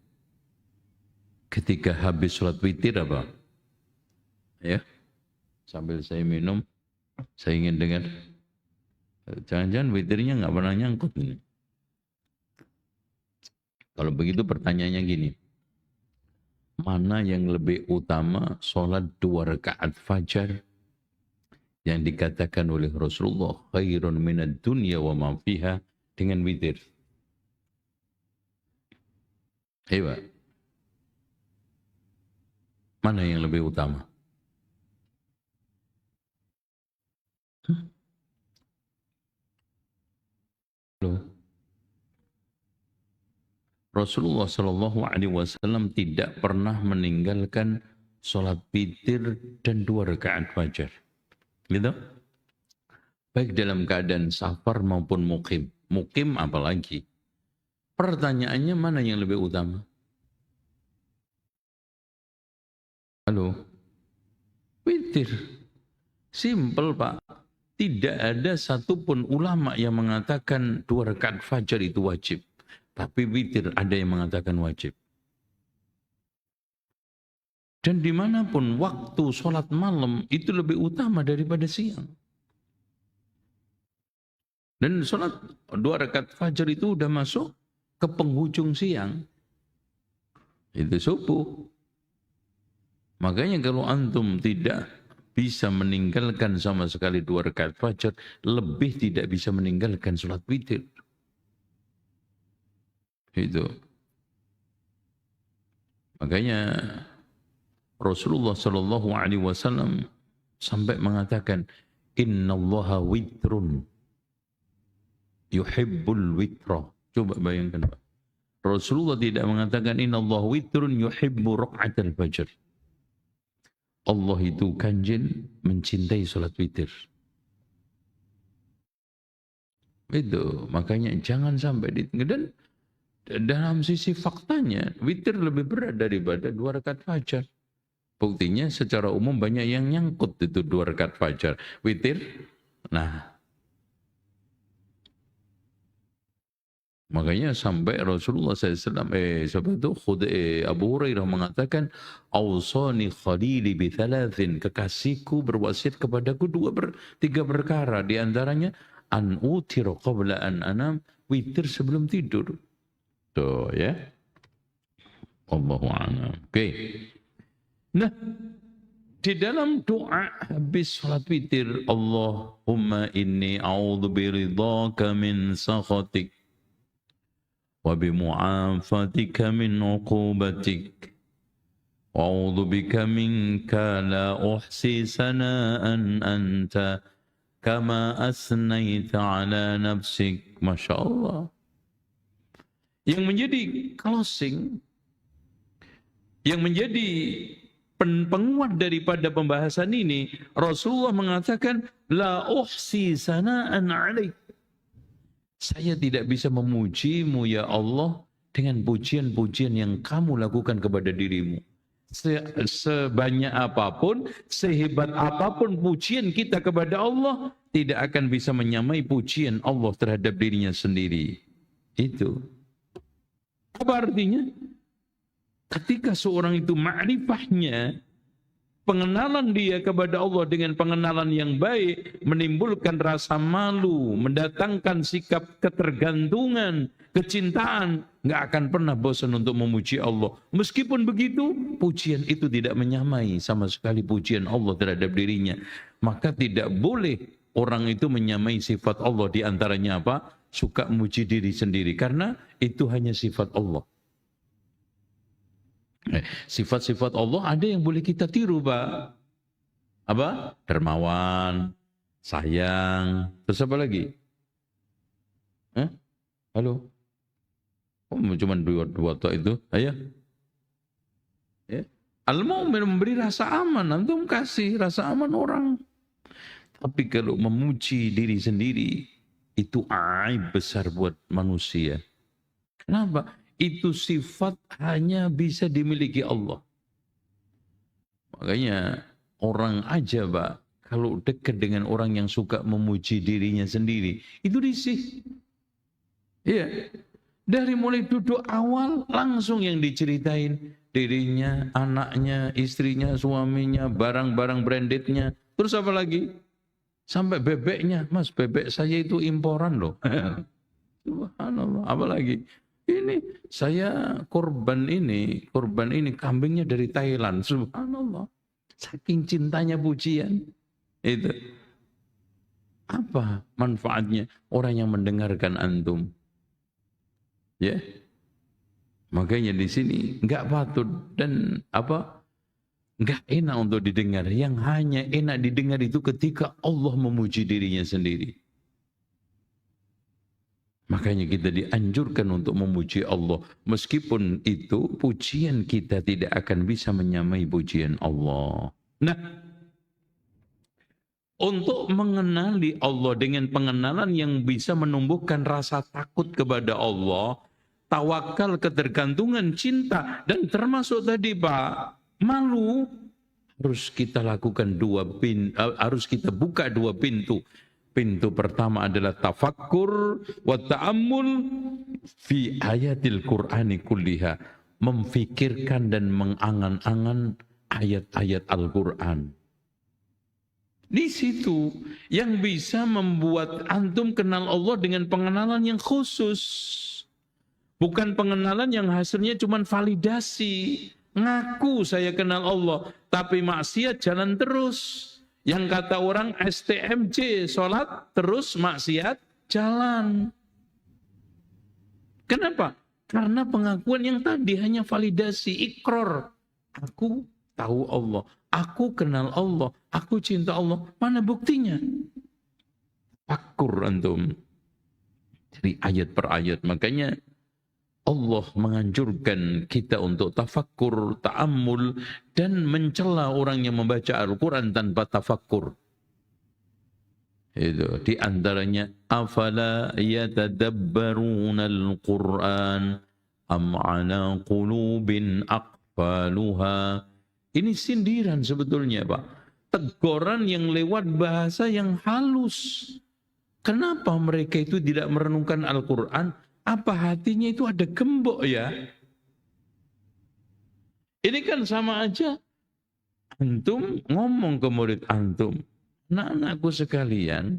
A: ketika habis sholat witir apa? Ya, sambil saya minum, saya ingin dengar. Jangan-jangan witirnya nggak pernah nyangkut ini. Kalau begitu pertanyaannya gini. Mana yang lebih utama, sholat 2 rakaat fajar yang dikatakan oleh Rasulullah khairun minad dunya wa ma fiha dengan witir? Hebat. Mana yang lebih utama? Loh. Rasulullah Shallallahu Alaihi Wasallam tidak pernah meninggalkan sholat witir dan 2 rakaat fajar, gitu. Baik dalam keadaan safar maupun mukim. Mukim apalagi. Pertanyaannya mana yang lebih utama? Halo, witir. Simpel Pak. Tidak ada satupun ulama yang mengatakan 2 rakaat fajar itu wajib. Tapi witir ada yang mengatakan wajib. Dan dimanapun waktu sholat malam itu lebih utama daripada siang. Dan sholat 2 rakaat fajar itu udah masuk ke penghujung siang. Itu subuh. Makanya kalau antum tidak bisa meninggalkan sama sekali 2 rakaat fajar, lebih tidak bisa meninggalkan sholat witir. Itu. Makanya Rasulullah Shallallahu Alaihi Wasallam sampai mengatakan, Innallaha witrun yuhibbul witra. Coba bayangkan Pak. Rasulullah tidak mengatakan Innallaha witrun yuhibbu raq'atal fajr. Allah itu ganjil mencintai salat witir. Itu makanya jangan sampai ditinggal. Dan dalam sisi faktanya witir lebih berat daripada 2 rakaat fajar. Buktinya secara umum banyak yang nyangkut itu 2 rakaat fajar. Witir, nah. Makanya sampai Rasulullah SAW, Abu Hurairah mengatakan, Awsani khalili bithalathin, kekasihku berwasiat kepadaku 3 perkara. Di antaranya, an utira qabla an anam, witir sebelum tidur. Tuh ya. Allahu a'lam. Oke. Nah, di dalam doa habis salat witir, Allahumma inni a'udzu biridhaka min sakhatik wa bimu'afatika min 'uqubatik wa a'udzu bika minka la uhsi sana'an anta kama asnaita ala nafsik. Masya Allah. Yang menjadi closing, yang menjadi penguat daripada pembahasan ini, Rasulullah mengatakan, La uhsi sana'an alaik. Saya tidak bisa memujimu ya Allah dengan pujian-pujian yang kamu lakukan kepada dirimu. Sebanyak apapun, sehebat apapun pujian kita kepada Allah, tidak akan bisa menyamai pujian Allah terhadap dirinya sendiri. Itu. Apa artinya? ketika seorang itu ma'rifahnya, pengenalan dia kepada Allah dengan pengenalan yang baik, menimbulkan rasa malu, mendatangkan sikap ketergantungan, kecintaan, nggak akan pernah bosan untuk memuji Allah. Meskipun begitu, pujian itu tidak menyamai sama sekali pujian Allah terhadap dirinya. Maka tidak boleh orang itu menyamai sifat Allah, di antaranya apa? Suka memuji diri sendiri, karena itu hanya sifat Allah. Sifat-sifat Allah ada yang boleh kita tiru, Pak. Apa? Dermawan, sayang, terus apa lagi? Halo? Oh, cuma dua tok itu? Ayo. Ya. Al-mu'min memberi rasa aman, antum kasih rasa aman orang. Tapi kalau memuji diri sendiri, itu aib besar buat manusia. Kenapa? Itu sifat hanya bisa dimiliki Allah. Makanya orang aja, Pak, kalau dekat dengan orang yang suka memuji dirinya sendiri, itu risih. Iya. Dari mulai duduk awal langsung yang diceritain dirinya, anaknya, istrinya, suaminya, barang-barang brandednya. Terus apa lagi? Sampai bebeknya, Mas, bebek saya itu imporan loh. Subhanallah, apa lagi? Ini saya korban ini kambingnya dari Thailand. Subhanallah. Saking cintanya pujian. Itu. Apa manfaatnya orang yang mendengarkan antum? Ya. Makanya di sini enggak patut dan enggak enak untuk didengar. Yang hanya enak didengar itu ketika Allah memuji dirinya sendiri. Makanya kita dianjurkan untuk memuji Allah. Meskipun itu pujian kita tidak akan bisa menyamai pujian Allah. Nah, untuk mengenali Allah dengan pengenalan yang bisa menumbuhkan rasa takut kepada Allah, tawakal, ketergantungan, cinta, dan termasuk tadi Pak, malu, harus kita lakukan harus kita buka dua pintu. Pintu pertama adalah tafakkur wa ta'ammul fi ayatil Qur'ani kulliha. Memfikirkan dan mengangan-angan ayat-ayat Al-Quran. Di situ yang bisa membuat antum kenal Allah dengan pengenalan yang khusus. Bukan pengenalan yang hasilnya cuma validasi. Ngaku saya kenal Allah, tapi maksiat jalan terus. Yang kata orang STMJ, sholat terus maksiat jalan. Kenapa? Karena pengakuan yang tadi hanya validasi, ikror. Aku tahu Allah, aku kenal Allah, aku cinta Allah. Mana buktinya? Tafakur antum. Dari ayat per ayat. Makanya Allah menganjurkan kita untuk tafakkur, ta'ammul, dan mencela orang yang membaca Al-Quran tanpa tafakkur. Itu di antaranya afala yatadabbaruna al-Quran am ala qulubin aqfaluha. Ini sindiran sebetulnya, Pak. Teguran yang lewat bahasa yang halus. Kenapa mereka itu tidak merenungkan Al-Quran? Apa hatinya itu ada gembok ya? Ini kan sama aja. Antum ngomong ke murid antum. Anak-anakku sekalian,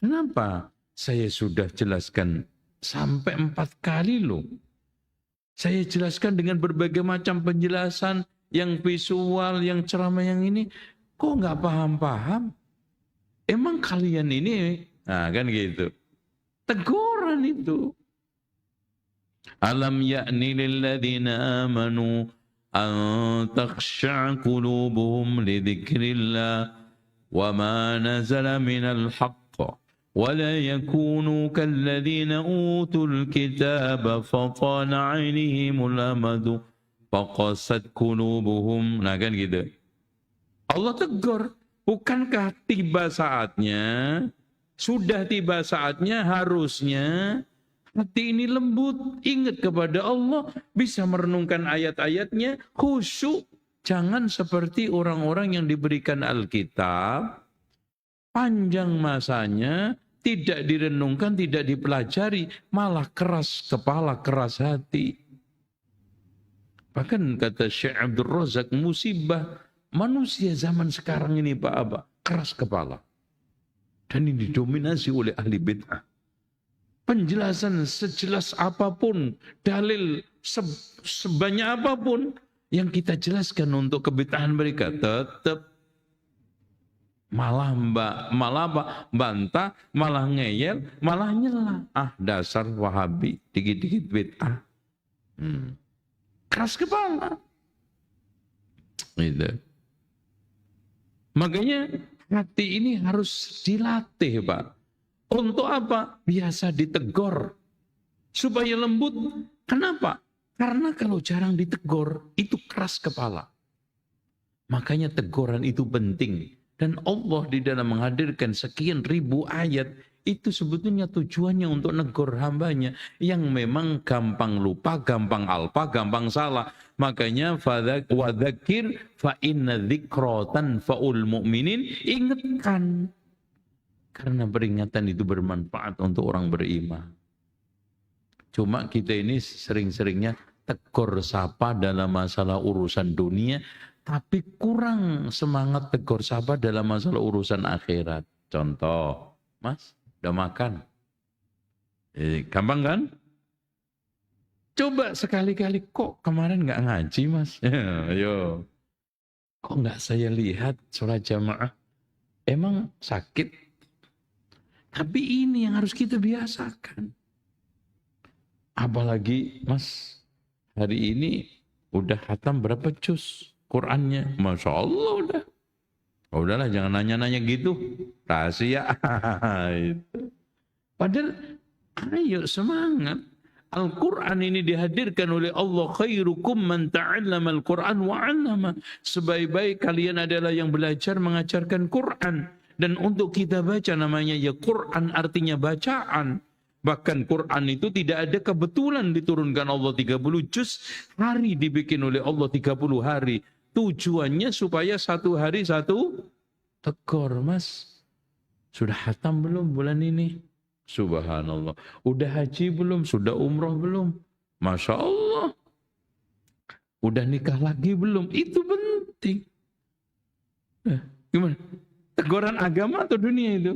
A: kenapa saya sudah jelaskan sampai 4 kali loh. Saya jelaskan dengan berbagai macam penjelasan, yang visual, yang ceramah yang ini. Kok nggak paham-paham? Emang kalian ini, nah kan gitu. Teguran itu. Alam ya'ni lilladzina amanu an takhsha'a qulubuhum li dzikrillah wa ma nazala minal haqq wa la yakunu kalladzina utul kitaba fatala 'ainihimul amadu faqasat qulubuhum. Nah kan gitu. Allah tegur, bukankah tiba saatnya, sudah tiba saatnya, harusnya hati ini lembut, ingat kepada Allah, bisa merenungkan ayat-ayatnya, khusyuk. Jangan seperti orang-orang yang diberikan Alkitab, panjang masanya, tidak direnungkan, tidak dipelajari, malah keras kepala, keras hati. Bahkan kata Syekh Abdul Razak, musibah manusia zaman sekarang ini Pak Aba, keras kepala. Dan ini didominasi oleh ahli bid'ah. Penjelasan sejelas apapun, dalil sebanyak apapun yang kita jelaskan untuk kebid'ahan mereka, tetap malah bantah, malah ngeyel, malah nyela. Ah, dasar Wahabi, dikit-dikit bid'ah. Keras kepala. Gitu. Makanya hati ini harus dilatih, Pak. Untuk apa? Biasa ditegur. Supaya lembut. Kenapa? Karena kalau jarang ditegur, itu keras kepala. Makanya teguran itu penting. Dan Allah di dalam menghadirkan sekian ribu ayat, itu sebetulnya tujuannya untuk negur hambanya yang memang gampang lupa, gampang alpa, gampang salah. Makanya wadzakir fa inna dzikra tanfa'ul mu'minin, ingatkan. Karena peringatan itu bermanfaat untuk orang beriman. Cuma kita ini sering-seringnya tegur sapa dalam masalah urusan dunia, tapi kurang semangat tegur sapa dalam masalah urusan akhirat. Contoh, Mas, udah makan? Gampang kan? Coba sekali-kali, kok kemarin nggak ngaji, Mas? Ayo. Kok nggak saya lihat sholat jamaah? Emang sakit? Tapi ini yang harus kita biasakan. Apalagi, Mas, hari ini udah khatam berapa juz Qur'annya? Masya Allah udah. Udahlah, jangan nanya-nanya gitu. Rahasia. Padahal, ayo semangat. Al-Quran ini dihadirkan oleh Allah. Khairukum man ta'allama al-Quran wa'allama. Sebaik-baik kalian adalah yang belajar mengajarkan Quran. Dan untuk kita baca namanya ya Quran, artinya bacaan. Bahkan Quran itu tidak ada kebetulan diturunkan Allah 30 juz. Hari dibikin oleh Allah 30 hari. Tujuannya supaya satu hari satu tegur. Mas, sudah khatam belum bulan ini? Subhanallah. Udah haji belum? Sudah umroh belum? Masya Allah. Udah nikah lagi belum? Itu penting. Gimana? Teguran agama atau dunia itu?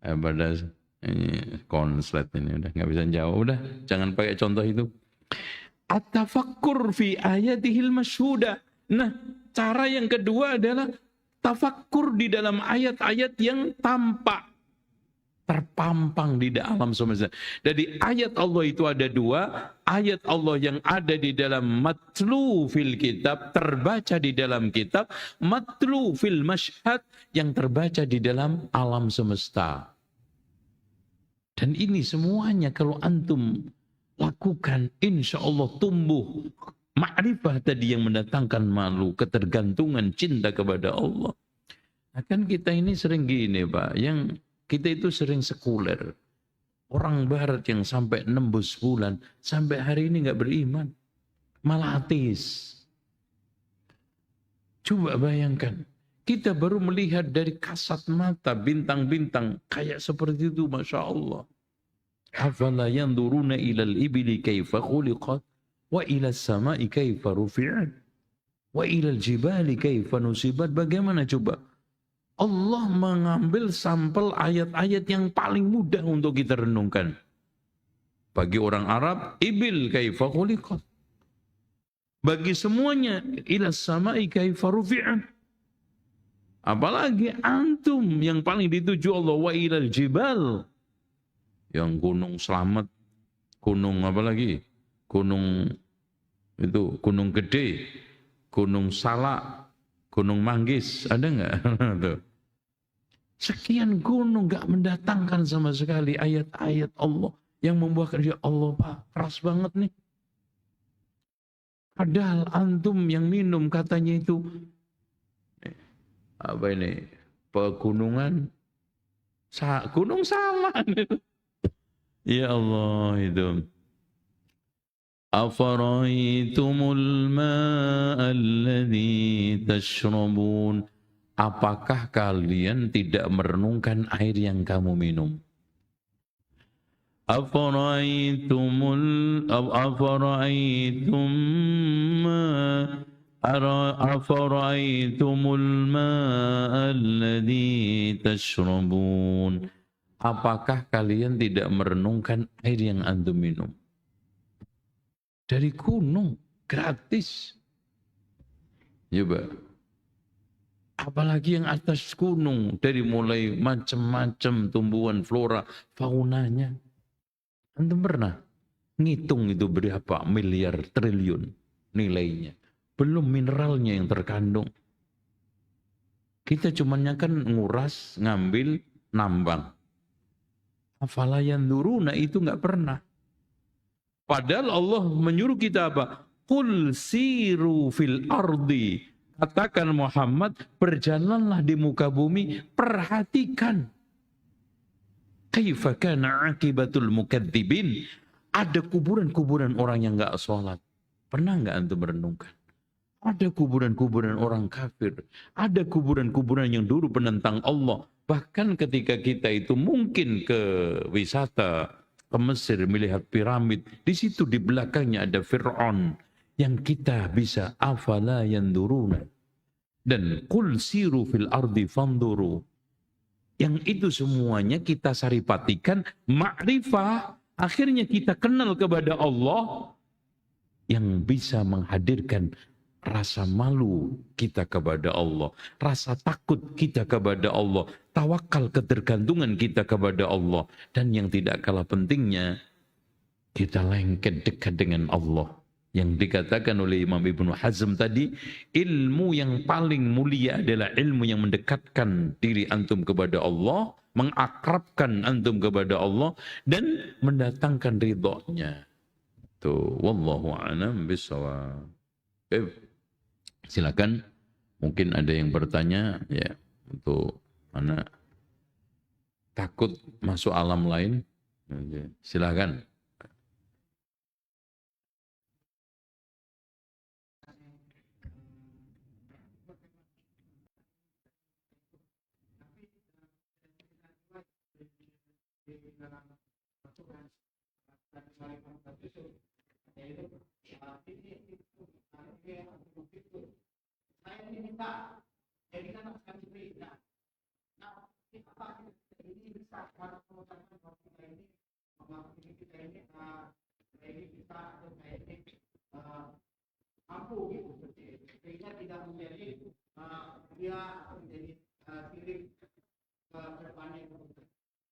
A: Pada ini konslet ini udah nggak bisa jawab. Udah, jangan pakai contoh itu. At-tafakkur fi ayatihil masyhuda. Nah, cara yang kedua adalah tafakkur di dalam ayat-ayat yang tampak, terpampang di dalam semesta. Jadi ayat Allah itu ada dua. Ayat Allah yang ada di dalam matlu fil kitab, terbaca di dalam kitab. Matlu fil masyhad, yang terbaca di dalam alam semesta. Dan ini semuanya kalau antum lakukan, insya Allah tumbuh ma'rifah tadi yang mendatangkan malu, ketergantungan, cinta kepada Allah. Nah, kan kita ini sering gini Pak, yang kita itu sering sekuler. Orang barat yang sampai nembus bulan, sampai hari ini nggak beriman. Malah ateis. Coba bayangkan, kita baru melihat dari kasat mata bintang-bintang kayak seperti itu, Masya Allah. Afala yanzuruna ilal ibili kaifa khuliqat, wa ilal sama'i kaifa rufi'at, wa ilal jibali kaifa nusibat. Bagaimana coba? Allah mengambil sampel ayat-ayat yang paling mudah untuk kita renungkan. Bagi orang Arab, ibil kaifa khuliqat. Bagi semuanya, ilas sama'i kaifa rufi'at. Apalagi antum yang paling dituju Allah, wa ilal jibal. Yang gunung selamat, gunung apa lagi? Gunung itu, gunung gede, gunung salak, gunung manggis, ada enggak? Sekian gunung gak mendatangkan sama sekali ayat-ayat Allah yang membuahkan ya Allah Pak, keras banget nih. Padahal antum yang minum katanya itu apa ini? Pegunungan gunung Salak. Ya Allah itu. Afaraitumul ma'a alladhi tashrabun. Apakah kalian tidak merenungkan air yang kamu minum? Afara'aytumul afara'aytum ma afara'aytumul ma'a alladhi tashrabun. Apakah kalian tidak merenungkan air yang antum minum? Dari gunung, gratis. Coba. Apalagi yang atas gunung, dari mulai macam-macam tumbuhan, flora, faunanya. Antum pernah ngitung itu berapa miliar triliun nilainya? Belum mineralnya yang terkandung. Kita cuman kan nguras, ngambil, nambang. Afala yanzuruna itu nggak pernah. Padahal Allah menyuruh kita apa? Qul siru fil ardi. Katakan Muhammad, berjalanlah di muka bumi, perhatikan. Kaifa kana akibatul mukadzibin. Ada kuburan-kuburan orang yang nggak sholat. Pernah nggak antum merenungkan? Ada kuburan-kuburan orang kafir. Ada kuburan-kuburan yang dulu penentang Allah. Bahkan ketika kita itu mungkin ke wisata ke Mesir melihat piramid, di situ di belakangnya ada Fir'aun yang kita bisa afala yanduruna. Dan qul siru fil ardi fanduru. Yang itu semuanya kita saripatikan ma'rifah. Akhirnya kita kenal kepada Allah yang bisa menghadirkan rasa malu kita kepada Allah, rasa takut kita kepada Allah, tawakal ketergantungan kita kepada Allah, dan yang tidak kalah pentingnya kita lengket dekat dengan Allah. Yang dikatakan oleh Imam Ibnu Hazm tadi, ilmu yang paling mulia adalah ilmu yang mendekatkan diri antum kepada Allah, mengakrabkan antum kepada Allah, dan mendatangkan ridhonya. Tuh, wallahu a'lam bishawab. Silakan, mungkin ada yang bertanya ya, untuk mana takut masuk alam lain. Silakan.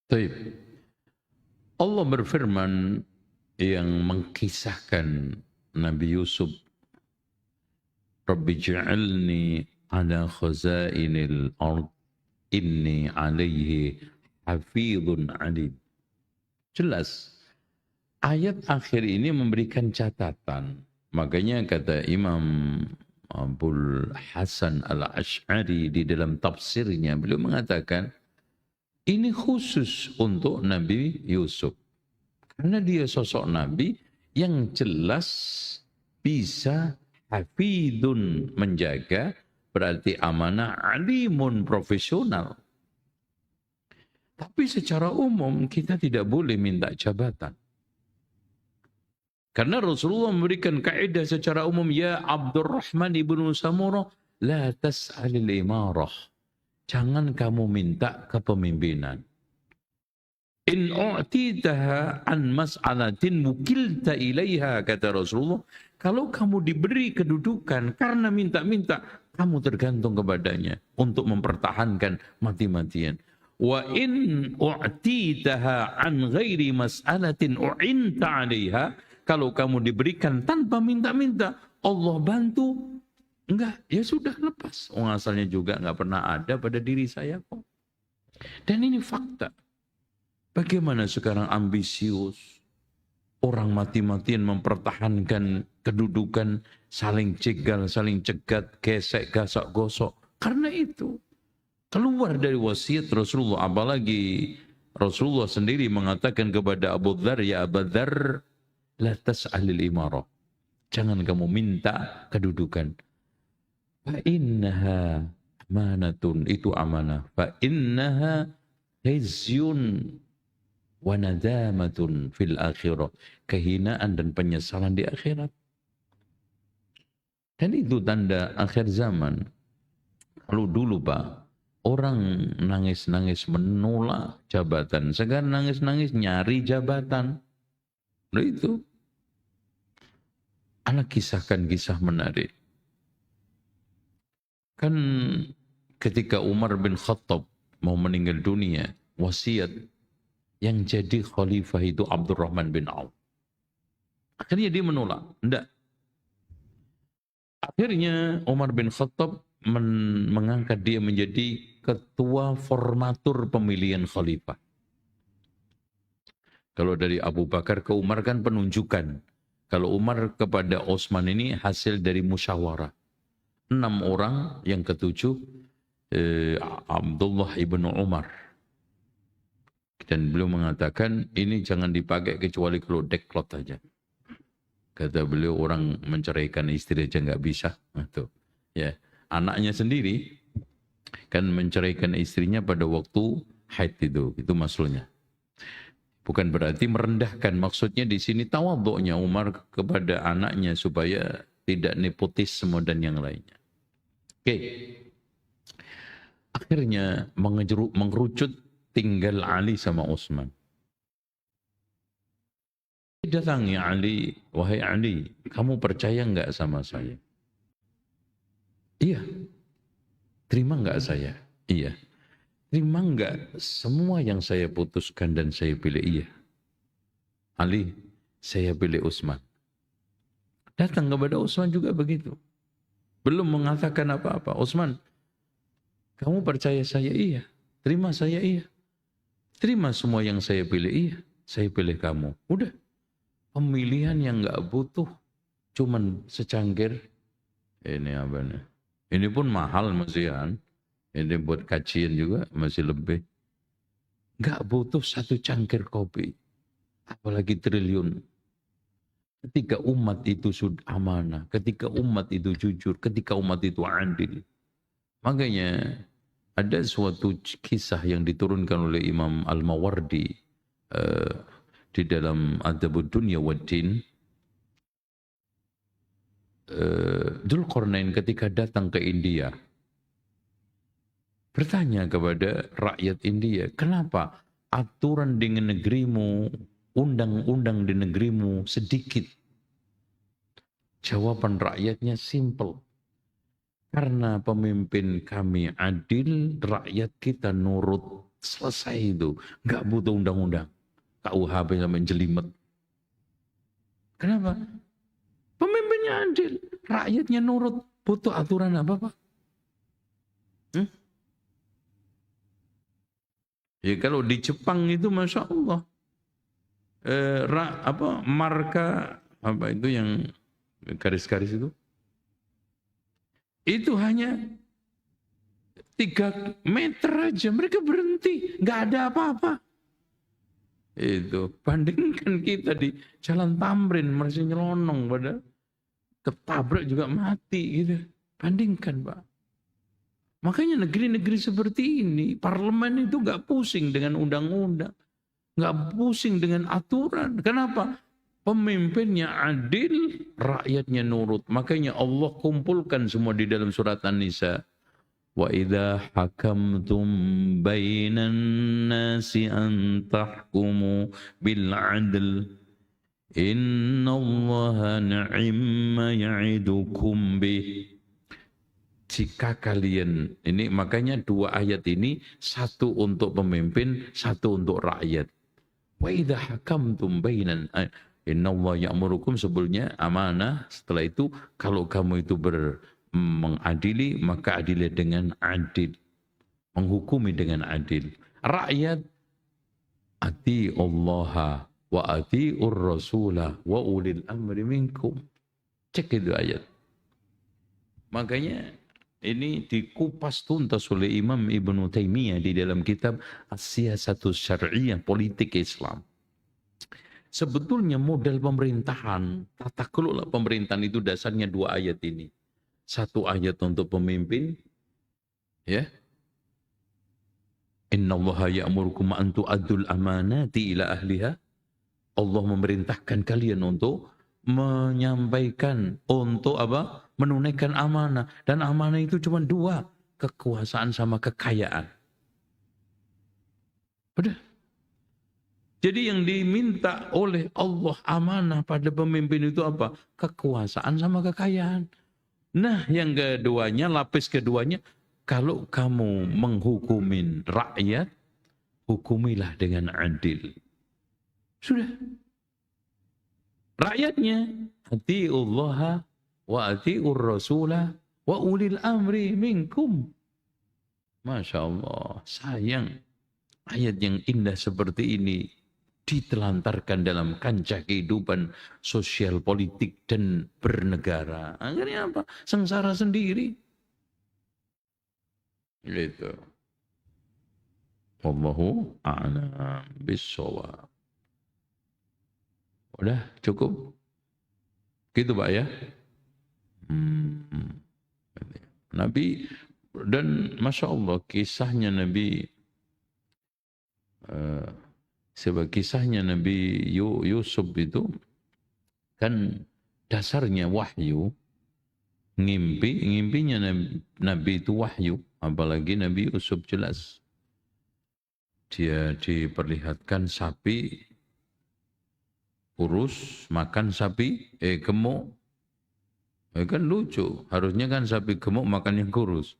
A: Baik. Allah berfirman yang mengkisahkan Nabi Yusuf, Rabbi ja'alni ala khazainil ard inni alaihi hafidhun alim. Jelas, ayat akhir ini memberikan catatan. Makanya kata Imam Abul Hasan al-Ash'ari di dalam tafsirnya, beliau mengatakan, ini khusus untuk Nabi Yusuf. Karena dia sosok Nabi yang jelas bisa hafidun menjaga, berarti amanah, alimun profesional. Tapi secara umum kita tidak boleh minta jabatan. Karena Rasulullah memberikan kaidah secara umum, ya Abdurrahman ibnu Samurah, la tas'alil imarah. Jangan kamu minta kepemimpinan. In u'titaha an mas'alatin mukilta ilaiha, kata Rasulullah. Kalau kamu diberi kedudukan karena minta-minta, kamu tergantung kepadanya untuk mempertahankan mati-matian. Wa in u'titaha an ghairi mas'alatin u'inta 'alaiha, kalau kamu diberikan tanpa minta-minta, Allah bantu. Enggak, ya sudah lepas. Asalnya juga enggak pernah ada pada diri saya kok. Dan ini fakta. Bagaimana sekarang ambisius, orang mati-matian mempertahankan kedudukan, saling cegal, saling cegat, gesek, gasak, gosok. Karena itu, keluar dari wasiat Rasulullah. Apalagi Rasulullah sendiri mengatakan kepada Abu Dzar, ya Abu Dzar, la tas'alil imarah. Jangan kamu minta kedudukan. Fa'innaha amanatun, itu amanah. Fa'innaha hizyun, wa nadamatun fil akhirah, kehinaan dan penyesalan di akhirat. Dan itu tanda akhir zaman. Kalau dulu Pak, orang nangis-nangis menolak jabatan, sekarang nangis-nangis nyari jabatan. Lalu itu, anak kisahkan kisah menarik. Kan ketika Umar bin Khattab mau meninggal dunia, wasiat yang jadi khalifah itu Abdurrahman bin Auf. Akhirnya dia menolak. Enggak. Akhirnya Umar bin Khattab mengangkat dia menjadi ketua formatur pemilihan khalifah. Kalau dari Abu Bakar ke Umar kan penunjukan. Kalau Umar kepada Utsman ini hasil dari musyawarah. 6 orang, yang ketujuh Abdullah ibn Umar. Dan beliau mengatakan ini jangan dipakai kecuali kalau deklot saja. Kata beliau, orang menceraikan istri aja nggak bisa. Tuh. Ya, anaknya sendiri kan menceraikan istrinya pada waktu haid itu maksudnya. Bukan berarti merendahkan, maksudnya di sini tawadhu'nya Umar kepada anaknya supaya tidak nepotisme dan yang lainnya. Oke. Akhirnya mengerucut tinggal Ali sama Utsman. Datangi Ali, wahai Ali, kamu percaya nggak sama saya? Iya. Terima nggak saya? Iya. Terima nggak semua yang saya putuskan dan saya pilih? Iya. Ali, saya pilih Utsman. Datang kepada Utsman juga begitu. Belum mengatakan apa-apa. Utsman, kamu percaya saya? Iya. Terima saya? Iya. Terima semua yang saya pilih? Iya. Saya pilih kamu. Udah. Pemilihan yang nggak butuh cuman secangkir. Ini apa nih? Ini pun mahal masihan. Ini buat kajian juga masih lebih. Nggak butuh 1 cangkir kopi. Apalagi triliun. Ketika umat itu sudah amanah. Ketika umat itu jujur. Ketika umat itu adil. Makanya ada suatu kisah yang diturunkan oleh Imam Al-Mawardi di dalam Adabud Dunya Waddin. Dzulqarnain ketika datang ke India bertanya kepada rakyat India, kenapa aturan di negerimu, undang-undang di negerimu sedikit? Jawaban rakyatnya simple. Karena pemimpin kami adil, rakyat kita nurut. Selesai itu. Nggak butuh undang-undang. KUHP sampai jelimet. Kenapa? Pemimpinnya adil. Rakyatnya nurut. Butuh aturan apa, Pak? Ya kalau di Jepang itu Masya Allah. Marka, apa itu yang garis-garis itu? Itu hanya 3 meter aja. Mereka berhenti. Nggak ada apa-apa. Itu. Bandingkan kita di Jalan Tamrin. Masih nyelonong. Padahal ketabrak juga mati gitu. Bandingkan Pak. Makanya negeri-negeri seperti ini. Parlemen itu nggak pusing dengan undang-undang. Nggak pusing dengan aturan. Kenapa? Pemimpinnya adil, rakyatnya nurut. Makanya Allah kumpulkan semua di dalam surat An-Nisa. Wa idza hakamtum bainan nasi an tahkumu bil adl. Innallaha ni'ma ya'idukum bih. Jika kalian, ini makanya 2 ayat ini, 1 untuk pemimpin, 1 untuk rakyat. Wa idza hakamtum bainan, innallaha ya'murukum, sebelumnya amanah, setelah itu kalau kamu itu mengadili, maka adili dengan adil. Menghukumi dengan adil. Rakyat, ati Allah wa ati'ur rasulah wa ulil amri minkum. Cek itu ayat. Makanya ini dikupas tuntas oleh Imam Ibn Taimiyah di dalam kitab As-Siyasatus Syar'iyyah, politik Islam. Sebetulnya model pemerintahan, tata kelola pemerintahan itu dasarnya 2 ayat ini. 1 ayat untuk pemimpin, ya. Innallaha ya'murukum an tu'addul amanati ila ahliha. Allah memerintahkan kalian untuk menyampaikan, untuk apa? Menunaikan amanah. Dan amanah itu cuma dua, kekuasaan sama kekayaan. Udah. Jadi yang diminta oleh Allah amanah pada pemimpin itu apa? Kekuasaan sama kekayaan. Nah, yang keduanya, lapis keduanya, kalau kamu menghukumin rakyat, hukumilah dengan adil. Sudah. Rakyatnya, atiullaha wa atiur rasulah wa ulil amri minkum. Masya Allah, sayang ayat yang indah seperti ini ditelantarkan dalam kancah kehidupan sosial, politik, dan bernegara. Akhirnya apa? Sengsara sendiri. Gitu. Wallahu a'lam bissawab. Udah cukup? Gitu Pak ya? Nabi, dan Masya Allah kisahnya Nabi, sebab kisahnya Nabi Yusuf itu kan dasarnya wahyu, ngimpinya Nabi itu wahyu, apalagi Nabi Yusuf jelas. Dia diperlihatkan sapi kurus, makan sapi gemuk. Kan lucu, harusnya kan sapi gemuk makan yang kurus.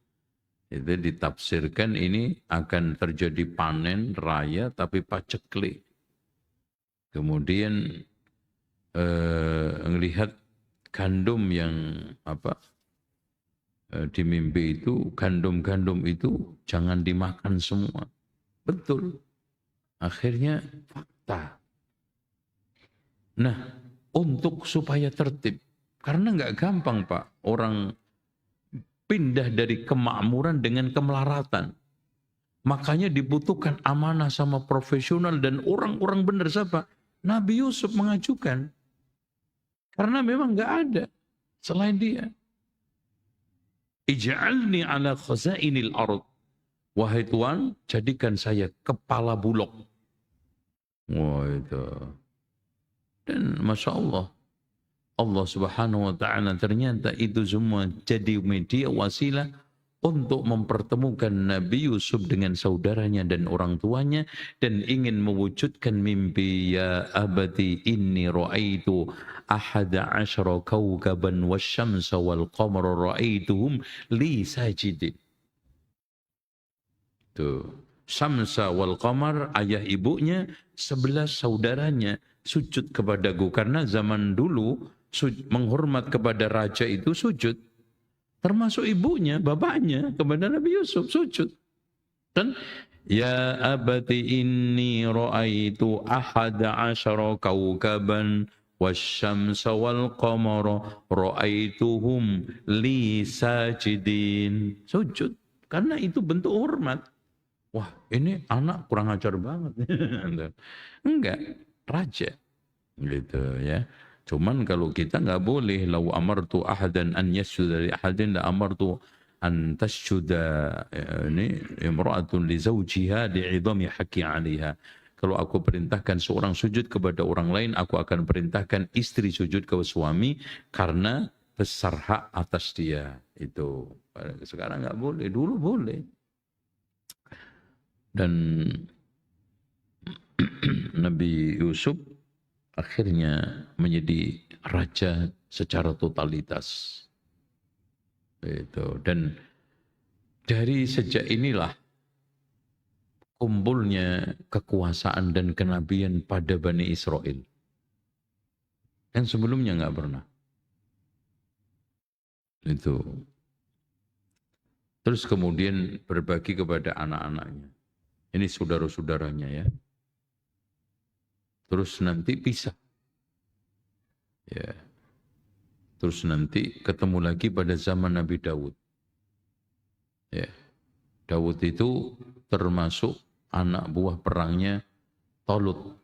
A: Itu ditafsirkan ini akan terjadi panen raya tapi paceklik. Kemudian melihat gandum yang di mimpi itu, gandum-gandum itu jangan dimakan semua. Betul. Akhirnya fakta. Nah, untuk supaya tertib, karena nggak gampang Pak, orang pindah dari kemakmuran dengan kemelaratan. Makanya dibutuhkan amanah sama profesional dan orang-orang benar siapa? Nabi Yusuf mengajukan. Karena memang nggak ada selain dia. Ij'alni ala khazainil ard. Wahai Tuhan, jadikan saya kepala bulog. Wah itu. Dan Masya Allah, Allah Subhanahu wa Ta'ala ternyata itu semua jadi media wasilah untuk mempertemukan Nabi Yusuf dengan saudaranya dan orang tuanya dan ingin mewujudkan mimpi, ya abati inni ra'aitu ahada asyara kawkaban wasyamsa wal qamara ra'aituhum li sajidin. Tuh, Syamsa wal qamar, ayah ibunya, 11 saudaranya sujud kepadaku, karena zaman dulu menghormat kepada raja itu sujud. Termasuk ibunya, bapaknya kepada Nabi Yusuf sujud. Dan ya abati inni ra'aitu ahada asyara kawkaban wasyamsa wal qamara ra'aituhum li sajidin. Sujud. Karena itu bentuk hormat. Wah, ini anak kurang ajar banget. Enggak, raja. Gitu ya. Cuman kalau kita nggak boleh, lau amartu ahadan an yasjuda li ahadin la amartu an tasjuda ini imra'atun li zawjiha li'idhami haqqi 'alaiha. Kalau aku perintahkan seorang sujud kepada orang lain, aku akan perintahkan istri sujud ke suami karena besar hak atas dia. Itu sekarang nggak boleh, dulu boleh. Dan Nabi Yusuf akhirnya menjadi raja secara totalitas. Itu. Dan dari sejak inilah kumpulnya kekuasaan dan kenabian pada Bani Israel. Dan sebelumnya nggak pernah. Itu. Terus kemudian berbagi kepada anak-anaknya. Ini saudara-saudaranya ya. Terus nanti pisah. Ya. Terus nanti ketemu lagi pada zaman Nabi Daud. Ya. Daud itu termasuk anak buah perangnya Tolut.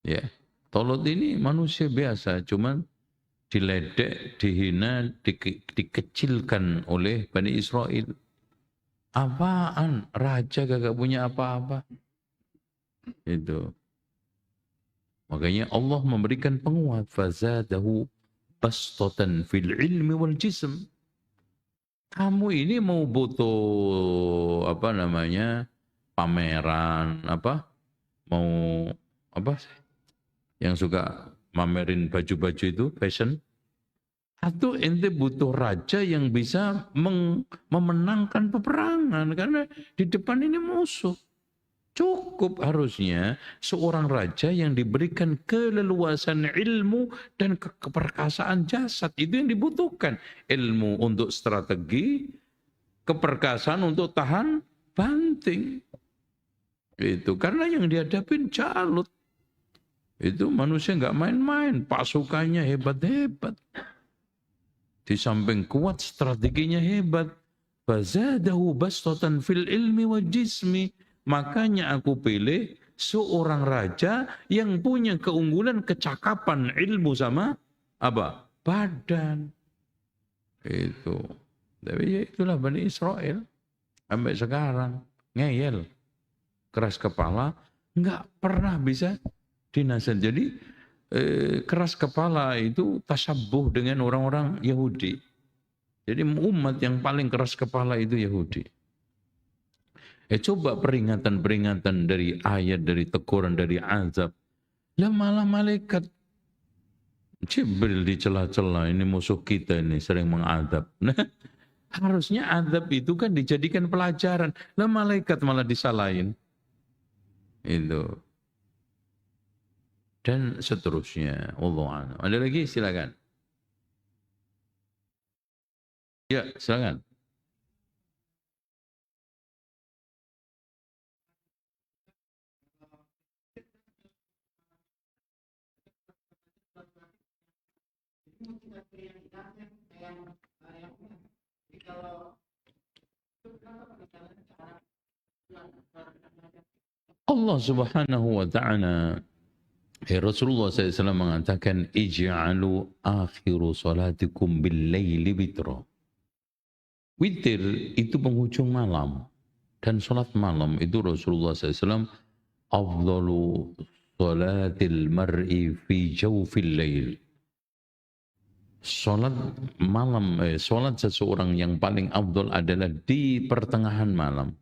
A: Ya. Tolut ini manusia biasa, cuman diledek, dihina, dikecilkan oleh Bani Israel. Apaan? Raja gak punya apa-apa. Itu. Makanya Allah memberikan penguat. Fazadahu bastatan fil ilmi wal jism. Kamu ini mau butuh apa namanya pameran apa? Mau apa? Yang suka mamerin baju-baju itu fashion? Atau ente butuh raja yang bisa memenangkan peperangan karena di depan ini musuh. Cukup harusnya seorang raja yang diberikan keleluasan ilmu dan keperkasaan jasad. Itu yang dibutuhkan. Ilmu untuk strategi, keperkasaan untuk tahan banting. Itu karena yang dihadapin Jalut. Itu manusia nggak main-main, pasukannya hebat-hebat. Di samping kuat, strateginya hebat. Fazadahu bastatan fil ilmi wa jismi. Makanya aku pilih seorang raja yang punya keunggulan kecakapan ilmu sama apa? Badan. Itu. Tapi ya itulah Bani Israel. Sampai sekarang. Ngeyel. Keras kepala. Nggak pernah bisa dinasihati. Jadi keras kepala itu tasabuh dengan orang-orang Yahudi. Jadi umat yang paling keras kepala itu Yahudi. Coba peringatan-peringatan dari ayat, dari teguran, dari azab. Lah malah malaikat Jibril di celah-celah, ini musuh kita ini sering mengadab. Nah, harusnya adab itu kan dijadikan pelajaran. Lah malaikat malah disalahin. Itu. Dan seterusnya. Allah. Ada lagi? Silakan. Ya, silakan. Allah Subhanahu wa taala Rasulullah SAW mengatakan ij'alu akhiru salatikum bil laili witra. Witir itu penghujung malam dan salat malam itu Rasulullah SAW afdalu salatil mar'i fi jawfil lail. Salat malam salat seseorang yang paling afdal adalah di pertengahan malam.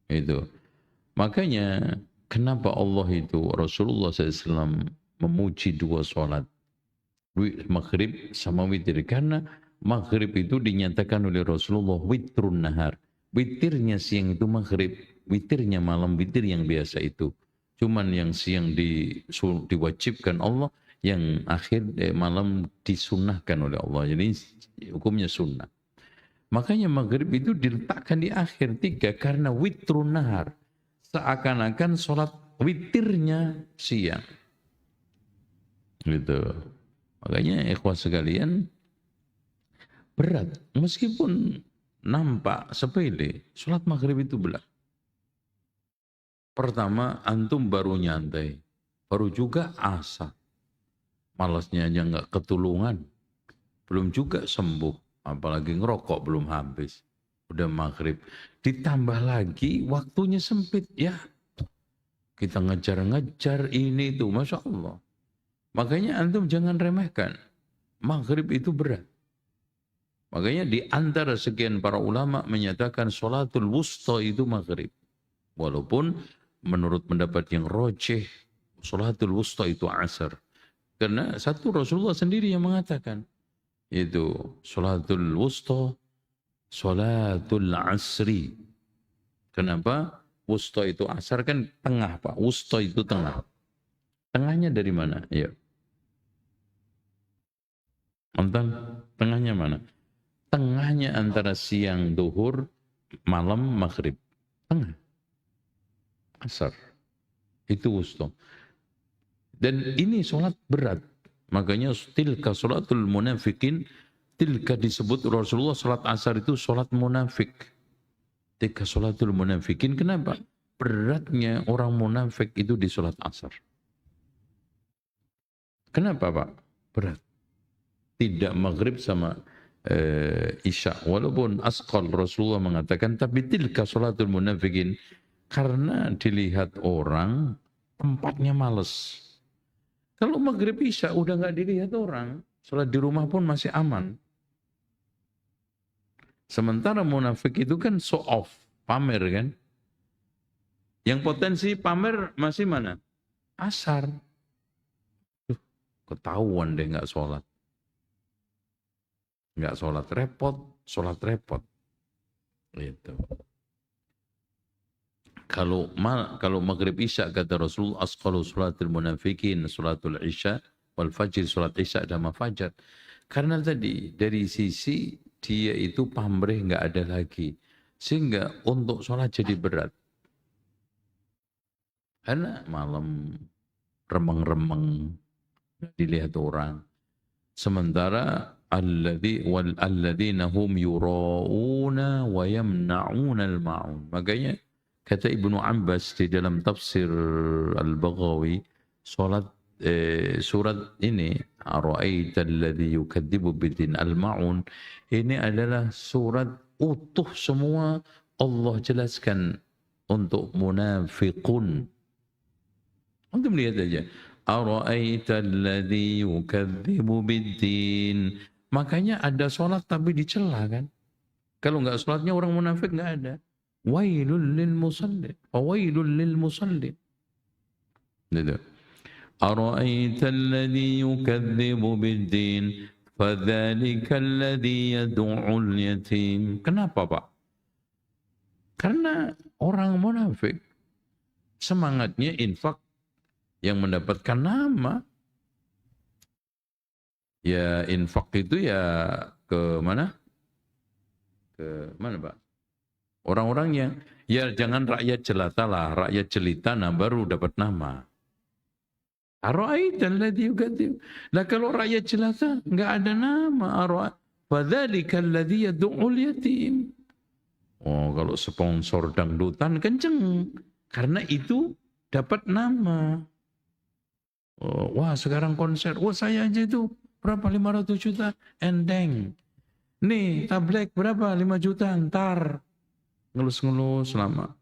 A: Itu. Makanya kenapa Allah itu Rasulullah SAW memuji dua salat maghrib sama witir karena maghrib itu dinyatakan oleh Rasulullah witrun nahar, witirnya siang itu maghrib, witirnya malam witir yang biasa itu, cuman yang siang diwajibkan Allah, yang akhir malam disunahkan oleh Allah, jadi hukumnya sunnah. Makanya maghrib itu diletakkan di akhir tiga karena witrun nahar, seakan-akan sholat witirnya siang gitu. Makanya ikhwah sekalian, berat meskipun nampak sepele, sholat maghrib itu berat. Pertama, antum baru nyantai, baru juga asa, malasnya aja nggak ketulungan, belum juga sembuh, apalagi ngerokok belum habis, udah maghrib, ditambah lagi waktunya sempit ya, kita ngejar-ngejar ini itu, masya Allah. Makanya antum jangan remehkan. Maghrib itu berat. Makanya di antara sekian para ulama menyatakan sholatul wusta itu maghrib. Walaupun menurut pendapat yang rojih, sholatul wusta itu asar. Karena satu Rasulullah sendiri yang mengatakan. Itu sholatul wusta, sholatul asri. Kenapa? Wusta itu asar kan tengah Pak. Wusta itu tengah. Tengahnya dari mana? Ya. Mantan, tengahnya mana? Tengahnya antara siang duhur, malam maghrib. Tengah. Asar. Itu wusta. Dan ini sholat berat. Makanya tilka sholatul munafikin, tilka disebut Rasulullah sholat asar itu sholat munafik. Tilka sholatul munafikin, kenapa? Beratnya orang munafik itu di sholat asar. Kenapa Pak? Berat. Tidak maghrib sama Isya. Walaupun asqal Rasulullah mengatakan, tapi tilka salatul munafikin. Karena dilihat orang, tempatnya males. Kalau maghrib isya udah nggak dilihat orang, sholat di rumah pun masih aman. Sementara munafik itu kan show off, pamer kan. Yang potensi pamer masih mana? Asar. Ketahuan deh nggak sholat. Nggak sholat repot, sholat repot. Gitu. Kalau maghrib isya kata Rasul, asqalu sholatil munafikin sholatul isya wal fajr, sholat isya dan fajar. Karena tadi dari sisi dia itu pamrih nggak ada lagi, sehingga untuk sholat jadi berat. Karena malam remeng-remeng dilihat orang. Sementara alladzina hum yura'una wa yamna'una al-ma'un. Makanya kata Ibnu Abbas di dalam tafsir Al-Baghawi, surat ini Ara'aita alladzi yukadzibu bid-din al-ma'un, ini adalah surat utuh semua Allah jelaskan untuk munafiqun. Untuk melihat aja. Ara'aita alladzi yukadzibu bid-din. Makanya ada sholat tapi dicela kan. Kalau enggak sholatnya orang munafik enggak ada. Wailul lil musallin. Wailul lil musallin. Gitu. Ara'aita alladzi yukadzibu bid-din fadzalika alladzi yad'ul yatim. Kenapa, Pak? Karena orang munafik semangatnya infak yang mendapatkan nama. Ya infak itu ya ke mana? Ke mana, Pak? Orang-orang yang, ya jangan rakyat jelata lah, rakyat jelita nah baru dapat nama. Ara'aita alladzi yukadzibu. Nah kalau rakyat jelata enggak ada nama. Fadzalika alladzi yad'ul yatim. Oh, kalau sponsor dangdutan kenceng. Karena itu dapat nama. Oh, wah sekarang konser, wah saya aja itu berapa 500 juta, endeng. Nih tablek berapa 5 juta, ntar ngelus-ngelus lama.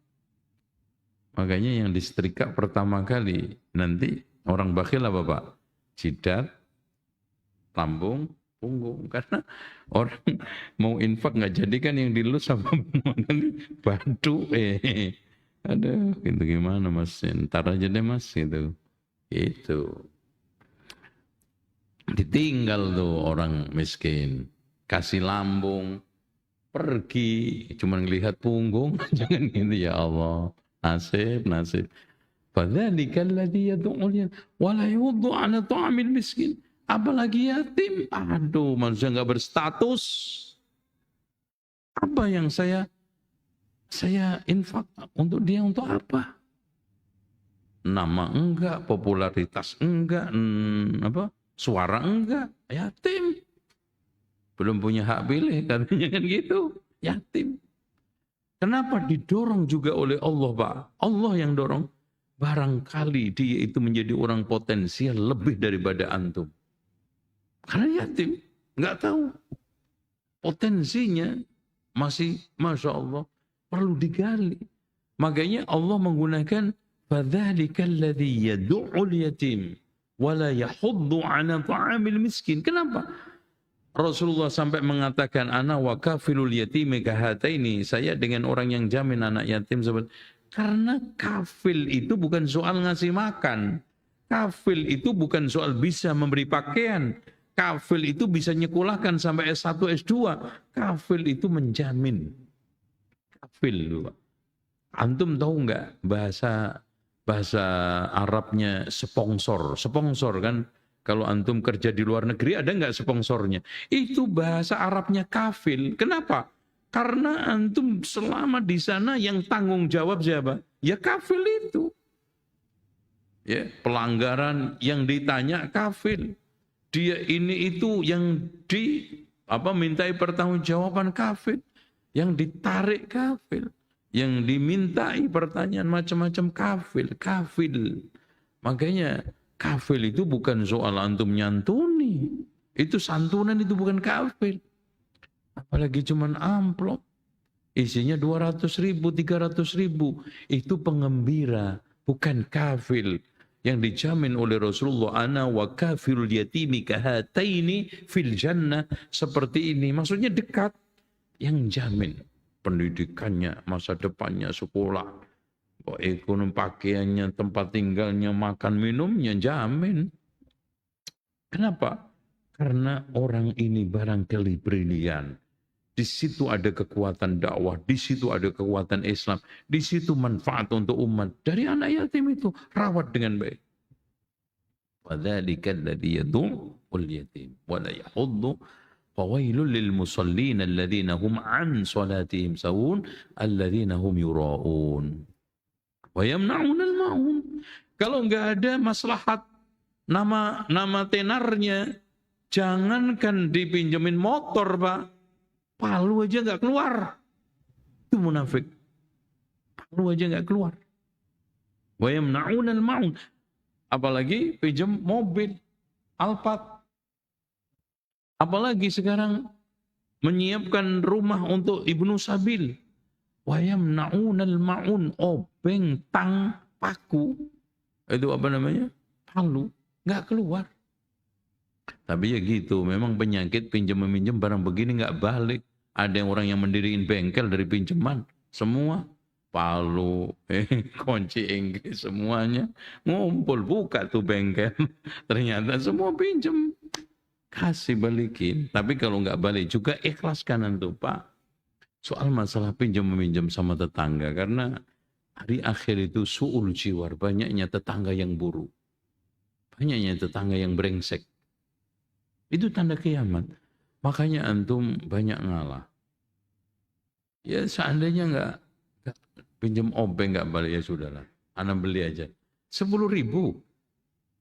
A: Makanya yang disetrika pertama kali nanti orang bakhil apa Pak? Jidat, lambung, punggung. Karena orang mau infak nggak jadi kan yang dilus sama batu. Aduh, itu gimana mas? Ntar aja deh mas gitu. Itu ditinggal tuh orang miskin, kasih lambung, pergi cuma ngelihat punggung. Jangan gitu ya Allah, nasib fadzalika alladzi yad'ul yatim wa la yuddu 'ala ta'amil miskin. Apalagi yatim, aduh manusia nggak berstatus. Apa yang saya infak untuk dia, untuk apa? Nama enggak, popularitas enggak, suara enggak, yatim. Belum punya hak pilih, katanya kan gitu, yatim. Kenapa didorong juga oleh Allah, Pak? Allah yang dorong. Barangkali dia itu menjadi orang potensial lebih daripada antum. Karena yatim, enggak tahu. Potensinya masih, Masya Allah, perlu digali. Makanya Allah menggunakan fadzalika alladzi yad'ul yatim wa la yahuddu 'ala ta'amil miskin. Kenapa? Rasulullah sampai mengatakan ana wa kafilul yatimi kahataini, saya dengan orang yang jamin anak yatim seperti. Karena kafil itu bukan soal ngasih makan. Kafil itu bukan soal bisa memberi pakaian. Kafil itu bisa nyekolahkan sampai S1, S2. Kafil itu menjamin. Kafil. Antum tahu enggak bahasa Arabnya sponsor? Sponsor kan, kalau antum kerja di luar negeri ada enggak sponsornya? Itu bahasa Arabnya kafil. Kenapa? Karena antum selama di sana yang tanggung jawab siapa? Ya kafil itu. Ya, pelanggaran yang ditanya kafil. Dia ini itu yang mintai pertanggungjawaban kafil. Yang ditarik kafil. Yang dimintai pertanyaan macam-macam kafil. Makanya kafil itu bukan soal antum nyantuni. Itu santunan, itu bukan kafil. Apalagi cuman amplop. Isinya 200.000, 300.000. Itu pengembira, bukan kafil. Yang dijamin oleh Rasulullah, ana wa kafirul yatimi kahataini fil jannah. Seperti ini. Maksudnya dekat. Yang jamin pendidikannya, masa depannya, sekolah, ekonomi, pakaiannya, tempat tinggalnya, makan minumnya, jamin. Kenapa? Karena orang ini barangkali brilian. Di situ ada kekuatan dakwah, di situ ada kekuatan Islam, di situ manfaat untuk umat. Dari anak yatim itu, rawat dengan baik. وَذَلِكَ الَّذِي يَدُعُّ الْيَتِيمَ وَلَا يَحُضُّ فَوَيْلٌ لِلْمُصَلِّينَ الَّذِينَ هُمْ عَنْ صَلَاتِهِمْ سَهُونَ الَّذِينَ هُمْ يُرَاءُونَ وَيَمْنَعُونَ الْمَاعُونَ. Kalau enggak ada maslahat nama tenarnya, jangankan dipinjemin motor, Pak. Palu aja enggak keluar. Itu munafik. Palu aja enggak keluar. وَيَمْنَعُونَ الْمَاعُونَ. Apalagi pinjam mobil, Alphard. Apalagi sekarang menyiapkan rumah untuk Ibnu Sabil. Wayamna'unal ma'un, obeng, tang, paku. Itu apa namanya? Palu. Nggak keluar. Tapi ya gitu, memang penyakit pinjam-meminjam barang begini nggak balik. Ada yang orang yang mendiriin bengkel dari pinjaman. Semua. Palu, kunci Inggris, semuanya. Ngumpul, buka tuh bengkel. Ternyata semua pinjam. Kasih balikin. Tapi kalau nggak balik juga ikhlaskan antum, Pak. Soal masalah pinjam meminjam sama tetangga. Karena hari akhir itu su'ul jiwar. Banyaknya tetangga yang buruk. Banyaknya tetangga yang brengsek. Itu tanda kiamat. Makanya antum banyak ngalah. Ya seandainya nggak pinjam obeng nggak balik, ya sudahlah. Anak beli aja. 10.000.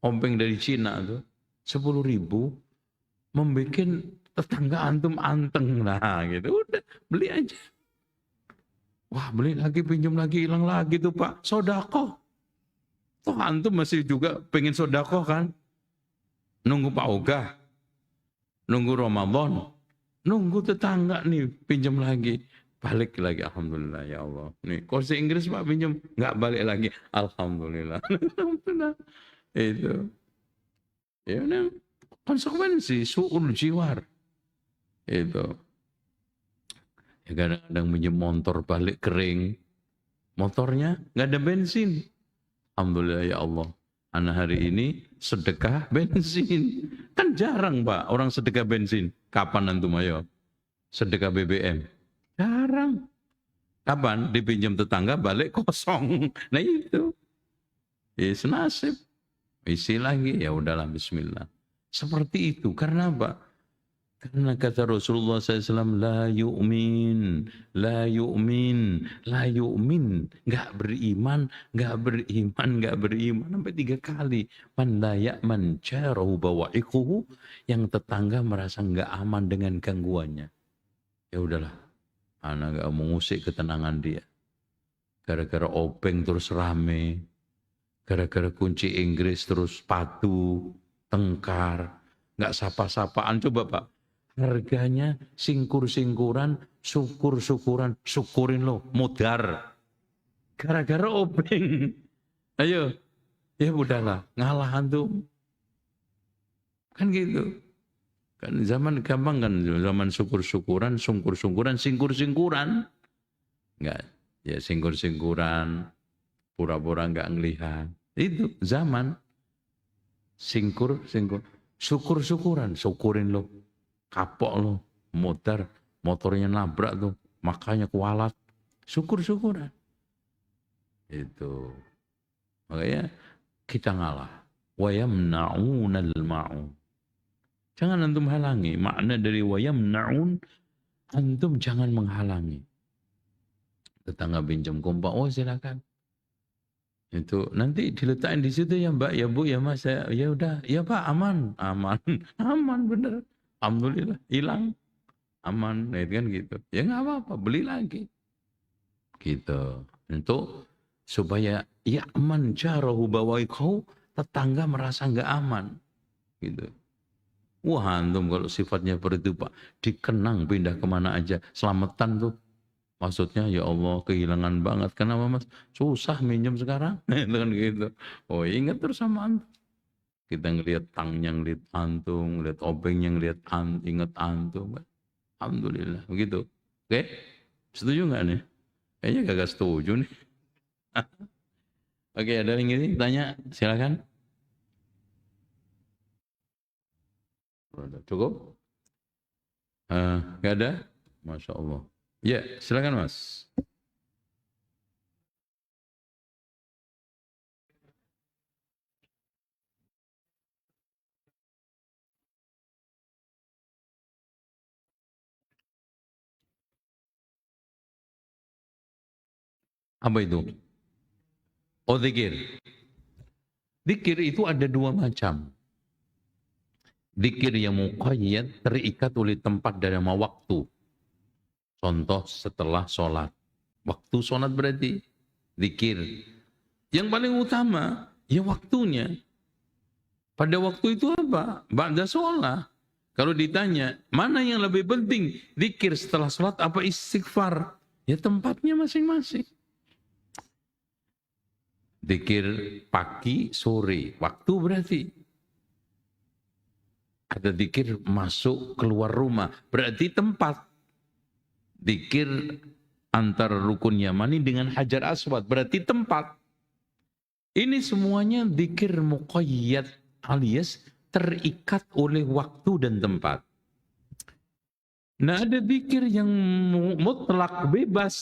A: Obeng dari Cina tuh. 10.000. Membuat tetangga antum anteng, nah gitu, udah beli aja. Wah, beli lagi, pinjam lagi, hilang lagi tuh Pak, sodako. Toh antum masih juga pengen sodako kan? Nunggu Pak Ogah, nunggu Ramadan, nunggu tetangga nih pinjam lagi, balik lagi, alhamdulillah ya Allah. Nih kursi Inggris Pak pinjam, nggak balik lagi, alhamdulillah. Alhamdulillah. Itu, ya udah. Konsekuensi su'ul jiwar itu. Ya kadang-kadang minjem motor balik kering, motornya nggak ada bensin. Alhamdulillah ya Allah, anak hari ini sedekah bensin. Kan jarang Pak orang sedekah bensin. Kapan antum ayo sedekah BBM? Jarang. Kapan dipinjam tetangga balik kosong. Nah itu, ya senasib, isi lagi, ya udahlah bismillah. Seperti itu. Karena apa? Karena kata Rasulullah SAW, la yu'min, la yu'min, la yu'min. Nggak beriman, nggak beriman, nggak beriman. Sampai 3 kali. Man la ya'man jarahu bawa'iquhu. Yang tetangga merasa nggak aman dengan gangguannya. Ya udahlah. Anak nggak mengusik ketenangan dia. Gara-gara obeng terus rame. Gara-gara kunci Inggris terus patuh. Tengkar, nggak sapa-sapaan. Coba Pak, harganya singkur-singkuran, syukur-syukuran, syukurin lo, mudar. Gara-gara obeng. Ayo, ya udahlah, ngalah antum. Kan gitu. Kan zaman gampang kan, zaman syukur-syukuran, sungkur-sungkuran, singkur-singkuran. Nggak, ya singkur-singkuran, pura-pura nggak ngelihat. Itu zaman. Singkur, syukur-syukuran, syukurin lo, kapok lo, motornya nabrak tuh, makanya kualat, syukur-syukuran. Itu, makanya kita ngalah. Wayamna'unal ma'un. Jangan antum halangi. Makna dari wayamna'un, antum jangan menghalangi. Tetangga pinjam kompak, oh silakan. Itu nanti diletakkan di situ ya Mbak, ya Bu, ya Mas, ya udah, ya Pak, aman, aman bener, alhamdulillah, hilang, aman, nah, itu kan gitu, ya nggak apa-apa, beli lagi, gitu, untuk supaya ya aman jarahu bawaikau, tetangga merasa nggak aman, gitu. Wah antum kalau sifatnya seperti itu Pak, dikenang pindah kemana aja, selamatan tuh. Maksudnya ya Allah kehilangan banget. Kenapa Mas? Susah minjem sekarang. Itu kan gitu. Oh ingat terus sama antum. Kita ngelihat tangnya ngelihat antum, ngelihat obengnya ngelihat ingat antum. Alhamdulillah begitu. Oke? Setuju nggak nih? Kayaknya gak setuju nih. Oke, ada yang ini tanya, silakan. Cukup? Nggak ada? Masya Allah. Ya, silakan Mas. Apa itu? Oh, zikir. Zikir itu ada dua macam. Zikir yang muqayyad terikat oleh tempat dan nama waktu. Contoh setelah sholat. Waktu sholat berarti zikir. Yang paling utama, ya waktunya. Pada waktu itu apa? Ba'da sholat. Kalau ditanya, mana yang lebih penting? Zikir setelah sholat apa istighfar? Ya tempatnya masing-masing. Zikir pagi, sore. Waktu berarti. Ada zikir masuk, keluar rumah. Berarti tempat. Zikir antara rukun Yamani dengan Hajar Aswad. Berarti tempat. Ini semuanya zikir muqayyad alias terikat oleh waktu dan tempat. Nah ada zikir yang mutlak bebas.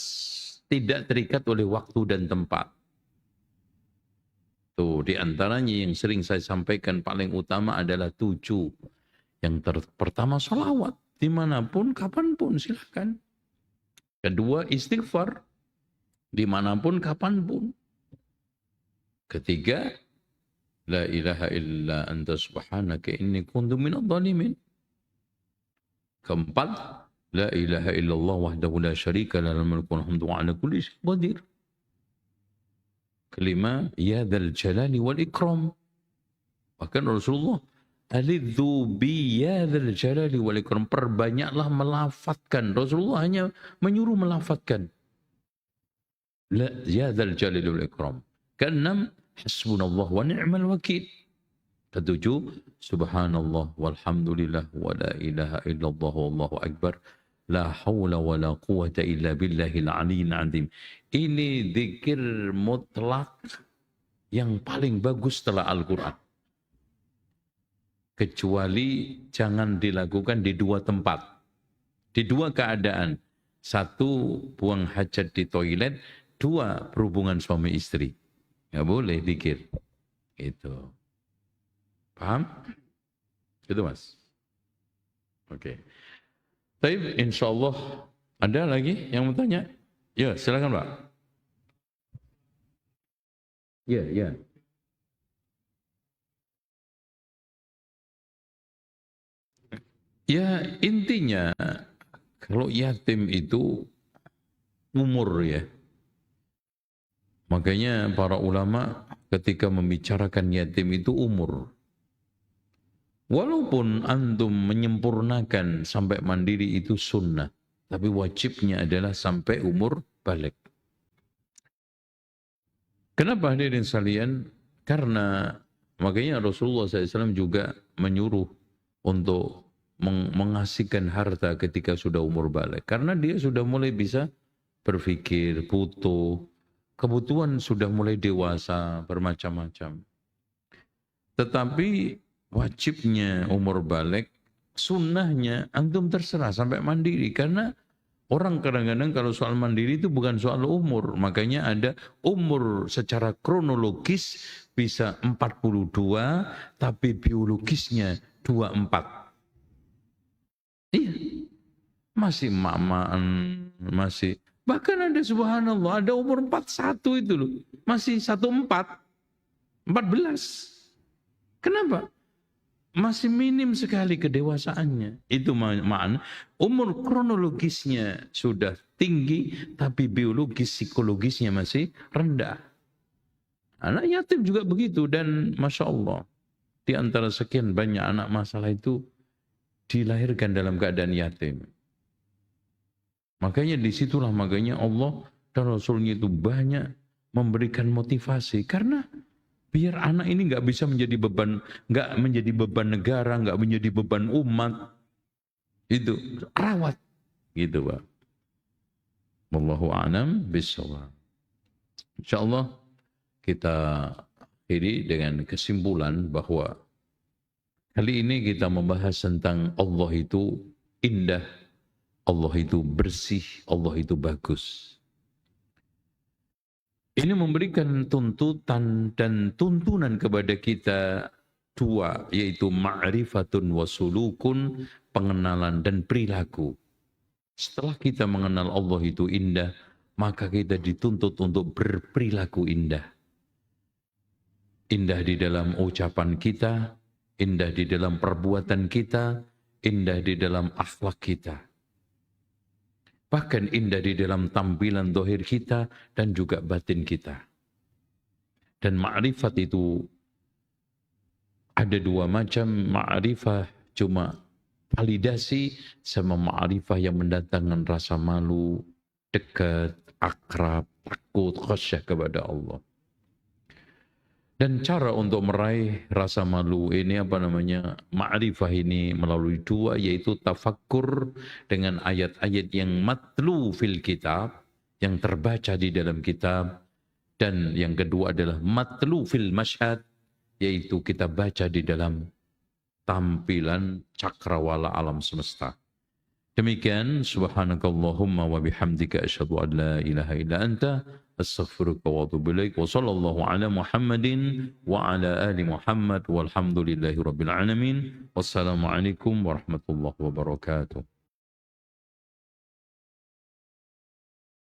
A: Tidak terikat oleh waktu dan tempat. Tuh, di antaranya yang sering saya sampaikan paling utama adalah 7. Yang pertama sholawat. Dimanapun, kapanpun silahkan. Kedua istighfar. Dimanapun, kapanpun. Ketiga, la ilaha illa anta subhanaka inni kuntu minadh dhalimin. Keempat, la ilaha illallah wahdahu la syarika lahul mulku wal hamdu wa ala kulli syai'in qadir. Kelima, ya dzal jalali wal ikram. Bahkan Rasulullah alidzu bi ya dzal jalali wal ikram, perbanyaklah melafadzkan. Rasulullah hanya menyuruh melafadzkan la ya dzal jalali wal ikram. Keenam, hasbunallah wa ni'mal wakil. Ketujuh, subhanallah walhamdulillah wa la ilaha illallah wallahu akbar. La haula wa la quwata illa billahil aliyyil azim. Ini zikir mutlak yang paling bagus setelah Al-Quran. Kecuali jangan dilakukan di dua tempat. Di dua keadaan. Satu, buang hajat di toilet. Dua, berhubungan suami istri. Nggak boleh zikir. Itu. Paham? Itu Mas. Oke. Baik, insya Allah ada lagi yang mau tanya? Ya, silakan Pak. Ya, ya. Ya, intinya kalau yatim itu umur ya. Makanya para ulama ketika membicarakan yatim itu umur. Walaupun antum menyempurnakan sampai mandiri itu sunnah. Tapi wajibnya adalah sampai umur balik. Kenapa hadirin sekalian? Karena makanya Rasulullah SAW juga menyuruh untuk mengasihkan harta ketika sudah umur balik. Karena dia sudah mulai bisa berpikir, butuh. Kebutuhan sudah mulai dewasa, bermacam-macam. Tetapi wajibnya umur balik, sunnahnya antum terserah sampai mandiri. Karena orang kadang-kadang kalau soal mandiri itu bukan soal umur. Makanya ada umur secara kronologis bisa 42, tapi biologisnya 24. Iya, masih mamaan, masih. Bahkan ada subhanallah, ada umur 41 itu loh. Masih 14. 14. Kenapa? Masih minim sekali kedewasaannya. Itu makna umur kronologisnya sudah tinggi, tapi biologis psikologisnya masih rendah. Anak yatim juga begitu dan Masya Allah. Di antara sekian banyak anak masalah itu, dilahirkan dalam keadaan yatim. Makanya makanya Allah dan Rasulnya itu banyak memberikan motivasi, karena biar anak ini nggak bisa menjadi beban, nggak menjadi beban negara, nggak menjadi beban umat, itu rawat, gitu Pak. Wallahu a'lam bishawab. Insyaallah kita akhiri dengan kesimpulan bahwa kali ini kita membahas tentang Allah itu indah, Allah itu bersih, Allah itu bagus. Ini memberikan tuntutan dan tuntunan kepada kita dua, yaitu ma'rifatun wa sulukun, pengenalan dan perilaku. Setelah kita mengenal Allah itu indah, maka kita dituntut untuk berperilaku indah. Indah di dalam ucapan kita, indah di dalam perbuatan kita, indah di dalam akhlak kita. Bahkan indah di dalam tampilan zahir kita dan juga batin kita. Dan ma'rifat itu ada dua macam, ma'rifah cuma validasi, sama ma'rifah yang mendatangkan rasa malu, dekat, akrab, takut, khasyah kepada Allah. Dan cara untuk meraih rasa malu ini ma'rifah ini melalui dua, yaitu tafakkur dengan ayat-ayat yang matlu fil kitab, yang terbaca di dalam kitab, dan yang kedua adalah matlu fil masyhad, yaitu kita baca di dalam tampilan cakrawala alam semesta. Demikian, subhanakallahumma wa bihamdika asyhadu an la ilaha illa anta astaghfiruka wa atubu ilaik, wa sallallahu ala Muhammadin wa ala ali Muhammad walhamdulillahi rabbil alamin. Wassalamualaikum warahmatullahi wabarakatuh.